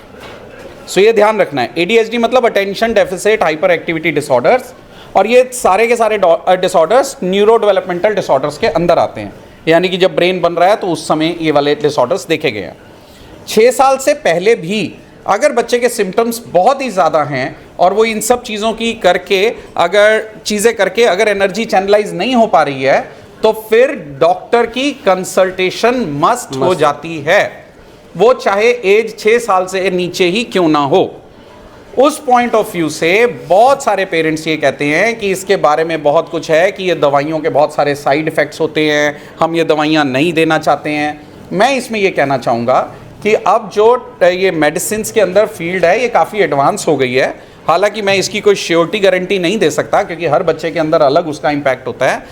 सो ये ध्यान रखना है, ADHD मतलब attention deficit hyper activity disorders, और ये सारे के सारे डिसऑर्डर्स न्यूरो डेवलपमेंटल डिसऑर्डर्स के अंदर आते हैं, यानी कि जब ब्रेन बन रहा है तो उस समय ये वाले डिसऑर्डर्स देखे गए हैं। 6 साल से पहले भी अगर बच्चे के सिम्टम्स बहुत ही ज़्यादा हैं और वो इन सब चीज़ों की करके अगर एनर्जी चैनलाइज नहीं हो पा रही है, तो फिर डॉक्टर की कंसल्टेशन मस्ट हो जाती है, वो चाहे एज 6 साल से नीचे ही क्यों ना हो। उस पॉइंट ऑफ व्यू से बहुत सारे पेरेंट्स ये कहते हैं कि इसके बारे में बहुत कुछ है कि ये दवाइयों के बहुत सारे साइड इफ़ेक्ट्स होते हैं, हम ये दवाइयाँ नहीं देना चाहते हैं। मैं इसमें ये कहना चाहूँगा कि अब जो ये मेडिसिन्स के अंदर फील्ड है ये काफ़ी एडवांस हो गई है। हालांकि मैं इसकी कोई श्योरिटी गारंटी नहीं दे सकता, क्योंकि हर बच्चे के अंदर अलग उसका इम्पैक्ट होता है,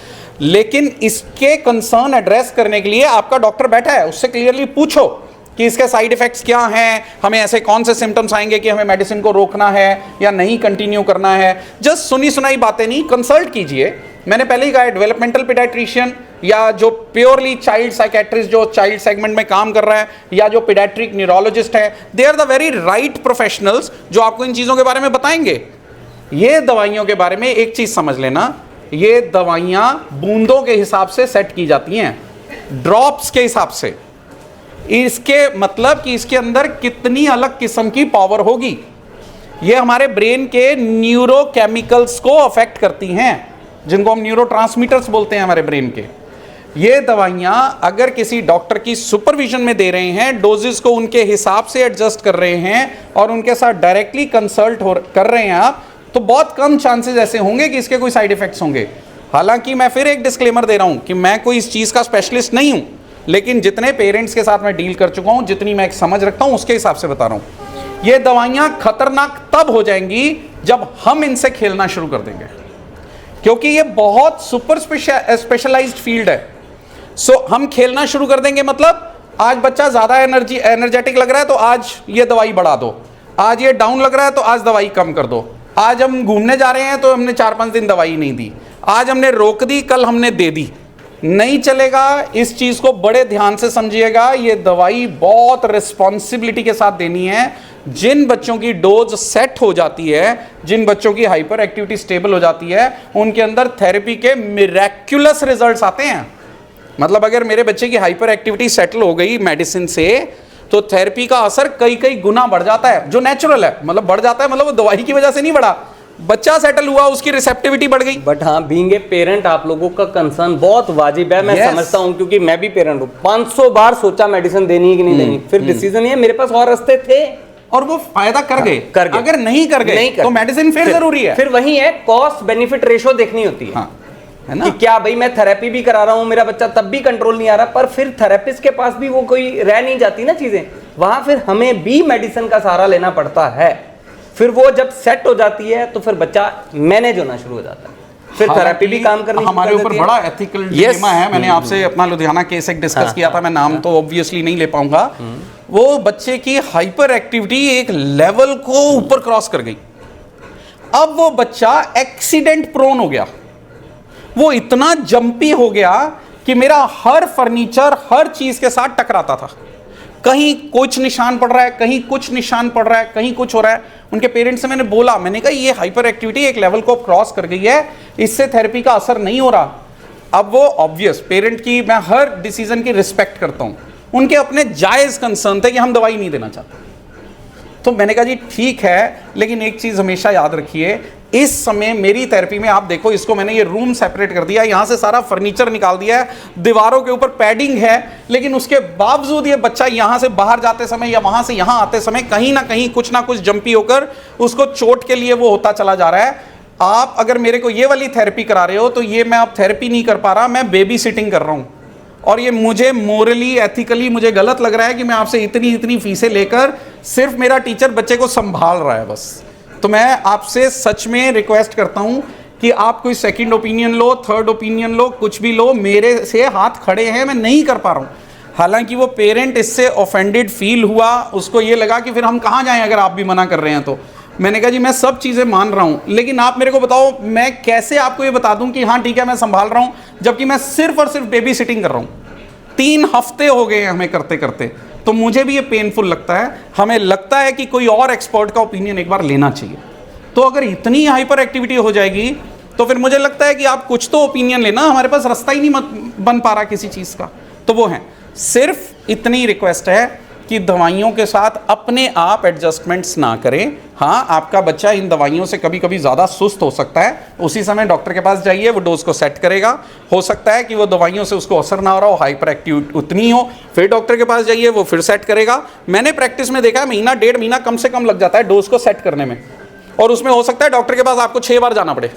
लेकिन इसके कंसर्न एड्रेस करने के लिए आपका डॉक्टर बैठा है, उससे क्लियरली पूछो कि इसके साइड इफ़ेक्ट्स क्या हैं, हमें ऐसे कौन से सिम्टम्स आएंगे कि हमें मेडिसिन को रोकना है या नहीं कंटिन्यू करना है। जस्ट सुनी सुनाई बातें नहीं, कंसल्ट कीजिए। मैंने पहले ही कहा है, डेवलपमेंटल पीडियाट्रिशियन या जो प्योरली चाइल्ड साइकेट्रिस्ट जो चाइल्ड सेगमेंट में काम कर रहा है, या जो पीडियाट्रिक न्यूरोलॉजिस्ट है, they are the very right professionals जो आपको इन चीज़ों के बारे में बताएंगे। ये दवाइयों के बारे में एक चीज़ समझ लेना, ये दवाइयाँ बूंदों के हिसाब से सेट की जाती हैं, ड्रॉप्स के हिसाब से। इसके मतलब कि इसके अंदर कितनी अलग किस्म की पावर होगी, ये हमारे ब्रेन के न्यूरोकेमिकल्स को अफेक्ट करती हैं, जिनको हम न्यूरोट्रांसमीटर्स बोलते हैं हमारे ब्रेन के। ये दवाइयां अगर किसी डॉक्टर की सुपरविजन में दे रहे हैं, डोजेस को उनके हिसाब से एडजस्ट कर रहे हैं और उनके साथ डायरेक्टली कंसल्ट कर रहे हैं आप, तो बहुत कम चांसेस ऐसे होंगे कि इसके कोई साइड इफेक्ट्स होंगे। हालांकि मैं फिर एक डिस्क्लेमर दे रहा हूं कि मैं कोई इस चीज़ का स्पेशलिस्ट नहीं हूं, लेकिन जितने पेरेंट्स के साथ मैं डील कर चुका हूं, जितनी मैं एक समझ रखता हूं, उसके हिसाब से बता रहा हूं। ये दवाइयां खतरनाक तब हो जाएंगी जब हम इनसे खेलना शुरू कर देंगे, क्योंकि ये बहुत सुपर स्पेशलाइज्ड फील्ड है। सो हम खेलना शुरू कर देंगे, मतलब आज बच्चा ज़्यादा एनर्जेटिक लग रहा है तो आज ये दवाई बढ़ा दो, आज ये डाउन लग रहा है तो आज दवाई कम कर दो, आज हम घूमने जा रहे हैं तो हमने 4-5 दिन दवाई नहीं दी, आज हमने रोक दी, कल हमने दे दी। नहीं चलेगा। इस चीज़ को बड़े ध्यान से समझिएगा। ये दवाई बहुत रिस्पॉन्सिबिलिटी के साथ देनी है। जिन बच्चों की डोज सेट हो जाती है, जिन बच्चों की हाइपर एक्टिविटी स्टेबल हो जाती है, उनके अंदर थेरेपी के मिरेक्युलस रिजल्ट्स आते हैं। मतलब अगर मेरे बच्चे की हाइपर एक्टिविटी सेटल हो गई मेडिसिन से, तो थेरेपी का असर कई गुना बढ़ जाता है, जो नेचुरल है। मतलब बढ़ जाता है, मतलब वो दवाई की वजह से नहीं बढ़ा, बच्चा सेटल हुआ, उसकी रिसेप्टिविटी बढ़ गई। बट हाँ, बीइंग ए पेरेंट आप लोगों का कंसर्न बहुत वाजिब है, मैं समझता हूँ, क्योंकि मैं भी पेरेंट हूँ। 500 बार सोचा मेडिसिन देनी है कि नहीं देनी, फिर डिसीजन ये, मेरे पास और रास्ते थे और वो फायदा कर गए। अगर नहीं कर गए तो मेडिसिन फिर जरूरी है। फिर वही है, कॉस्ट बेनिफिट रेशो देखनी होती है। है ना? कि क्या भाई मैं थेरेपी भी करा रहा हूं, मेरा बच्चा तब भी कंट्रोल नहीं आ रहा, पर फिर थेरेपिस्ट के पास भी वो कोई रह नहीं जाती ना चीजें, वहां फिर हमें भी मेडिसिन का सहारा लेना पड़ता है। फिर वो जब सेट हो जाती है तो फिर बच्चा मैनेज होना शुरू हो जाता है, फिर थेरेपी भी काम करनी हमारे ऊपर बड़ा एथिकल डिलेमा है। मैंने आपसे अपना लुधियाना केस एक डिस्कस किया था, मैं नाम तो ऑब्वियसली नहीं ले पाऊंगा। वो बच्चे की हाइपर एक्टिविटी एक लेवल को ऊपर क्रॉस कर गई। अब वो बच्चा एक्सीडेंट प्रोन हो गया, वो इतना जंपी हो गया कि मेरा हर फर्नीचर हर चीज के साथ टकराता था। कहीं कुछ निशान पड़ रहा है, कहीं कुछ निशान पड़ रहा है, कहीं कुछ हो रहा है। उनके पेरेंट्स से मैंने बोला, मैंने कहा ये हाइपर एक्टिविटी एक लेवल को क्रॉस कर गई है, इससे थेरेपी का असर नहीं हो रहा। अब वो ऑब्वियस पेरेंट की मैं हर डिसीजन की रिस्पेक्ट करता हूं, उनके अपने जायज कंसर्न थे कि हम दवाई नहीं देना चाहते। तो मैंने कहा जी ठीक है, लेकिन एक चीज हमेशा याद रखिए, इस समय मेरी थेरेपी में आप देखो, इसको मैंने ये रूम सेपरेट कर दिया, यहां से सारा फर्नीचर निकाल दिया है, दीवारों के ऊपर पैडिंग है, लेकिन उसके बावजूद ये बच्चा यहां से बाहर जाते समय या वहां से यहां आते समय कहीं ना कहीं कुछ ना कुछ जंपी होकर उसको चोट के लिए वो होता चला जा रहा है। आप अगर मेरे को ये वाली थेरेपी करा रहे हो तो ये मैं अब थेरेपी नहीं कर पा रहा, मैं बेबी सिटिंग कर रहा हूं। और ये मुझे मोरली एथिकली मुझे गलत लग रहा है कि मैं आपसे इतनी फीसें लेकर सिर्फ मेरा टीचर बच्चे को संभाल रहा है बस। तो मैं आपसे सच में रिक्वेस्ट करता हूं कि आप कोई सेकंड ओपिनियन लो, थर्ड ओपिनियन लो, कुछ भी लो, मेरे से हाथ खड़े हैं, मैं नहीं कर पा रहा हूं। हालांकि वो पेरेंट इससे ऑफेंडेड फील हुआ, उसको ये लगा कि फिर हम कहां जाएं अगर आप भी मना कर रहे हैं तो। मैंने कहा जी मैं सब चीज़ें मान रहा हूं, लेकिन आप मेरे को बताओ मैं कैसे आपको ये बता दूं कि हाँ ठीक है मैं संभाल रहा हूं, जबकि मैं सिर्फ और सिर्फ बेबी सिटिंग कर रहा हूं। 3 हफ्ते हो गए हमें करते करते। तो मुझे भी ये पेनफुल लगता है। हमें लगता है कि कोई और एक्सपर्ट का ओपिनियन एक बार लेना चाहिए। तो अगर इतनी हाइपर एक्टिविटी हो जाएगी तो फिर मुझे लगता है कि आप कुछ तो ओपिनियन लेना, हमारे पास रास्ता ही नहीं बन पा रहा किसी चीज़ का। तो वो है, सिर्फ इतनी रिक्वेस्ट है कि दवाइयों के साथ अपने आप एडजस्टमेंट्स ना करें। हाँ, आपका बच्चा इन दवाइयों से कभी कभी ज़्यादा सुस्त हो सकता है, उसी समय डॉक्टर के पास जाइए, वो डोज को सेट करेगा। हो सकता है कि वो दवाइयों से उसको असर ना हो रहा हो, हाइपर एक्टिविटी उतनी हो, फिर डॉक्टर के पास जाइए, वो फिर सेट करेगा। मैंने प्रैक्टिस में देखा है, महीना 1.5 महीना कम से कम लग जाता है डोज को सेट करने में, और उसमें हो सकता है डॉक्टर के पास आपको 6 बार जाना पड़े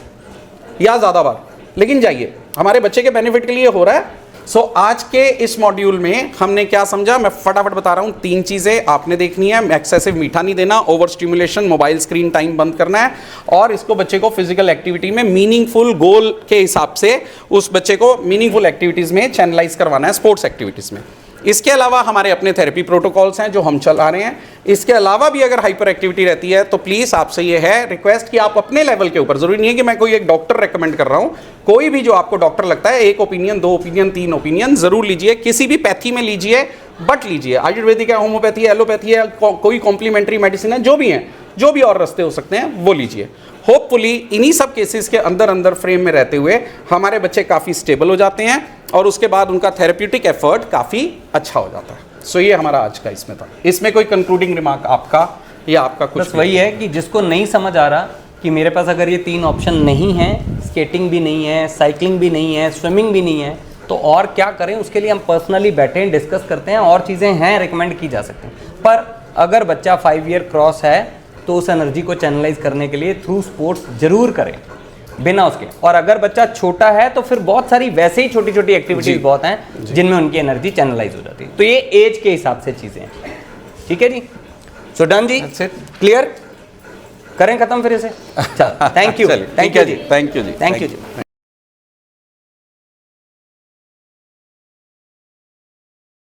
या ज़्यादा बार, लेकिन जाइए, हमारे बच्चे के बेनिफिट के लिए हो रहा है। सो आज के इस मॉड्यूल में हमने क्या समझा, मैं फटाफट बता रहा हूं। 3 चीज़ें आपने देखनी है। एक्सेसिव मीठा नहीं देना, over stimulation, mobile screen time बंद करना है, और इसको बच्चे को फिजिकल एक्टिविटी में मीनिंगफुल गोल के हिसाब से उस बच्चे को मीनिंगफुल एक्टिविटीज़ में चैनलाइज करवाना है, स्पोर्ट्स एक्टिविटीज़ में। इसके अलावा हमारे अपने थेरेपी प्रोटोकॉल्स हैं जो हम चला रहे हैं। इसके अलावा भी अगर हाइपर एक्टिविटी रहती है तो प्लीज़ आपसे ये है रिक्वेस्ट कि आप अपने लेवल के ऊपर, ज़रूरी नहीं है कि मैं कोई एक डॉक्टर रेकमेंड कर रहा हूँ, कोई भी जो आपको डॉक्टर लगता है, 1 ओपिनियन, 2 ओपिनियन, 3 ओपिनियन ज़रूर लीजिए। किसी भी पैथी में लीजिए, बट लीजिए, आयुर्वेदिक है, होम्योपैथी है, एलोपैथी है, कोई कॉम्प्लीमेंट्री मेडिसिन है, जो भी हैं, जो भी और रास्ते हो सकते हैं वो लीजिए। होपफुली इन्हीं सब केसेस के अंदर फ्रेम में रहते हुए हमारे बच्चे काफ़ी स्टेबल हो जाते हैं, और उसके बाद उनका थेरेप्यूटिक एफर्ट काफ़ी अच्छा हो जाता है। सो ये हमारा आज का इसमें था। इसमें कोई कंक्लूडिंग रिमार्क आपका या आपका कुछ? बस वही है कि जिसको नहीं समझ आ रहा कि मेरे पास अगर ये 3 ऑप्शन नहीं है, स्केटिंग भी नहीं है, साइकिलिंग भी नहीं है, स्विमिंग भी नहीं है, तो और क्या करें उसके लिए हम पर्सनली बैठे हैं, डिस्कस करते हैं, और चीज़ें हैं रिकमेंड की जा सकती हैं। पर अगर बच्चा 5 ईयर क्रॉस है तो उस एनर्जी को चैनलाइज करने के लिए थ्रू स्पोर्ट्स जरूर करें बिना उसके। और अगर बच्चा छोटा है तो फिर बहुत सारी वैसे ही छोटी छोटी एक्टिविटीज बहुत हैं जिनमें उनकी एनर्जी चैनलाइज हो जाती है। तो ये एज के हिसाब से चीज़ें हैं। ठीक है जी, सो डन जी, क्लियर करें, खत्म फिर इसे। चलो, थैंक यू, चलिए, ठीक है जी, थैंक यू जी, थैंक यू जी।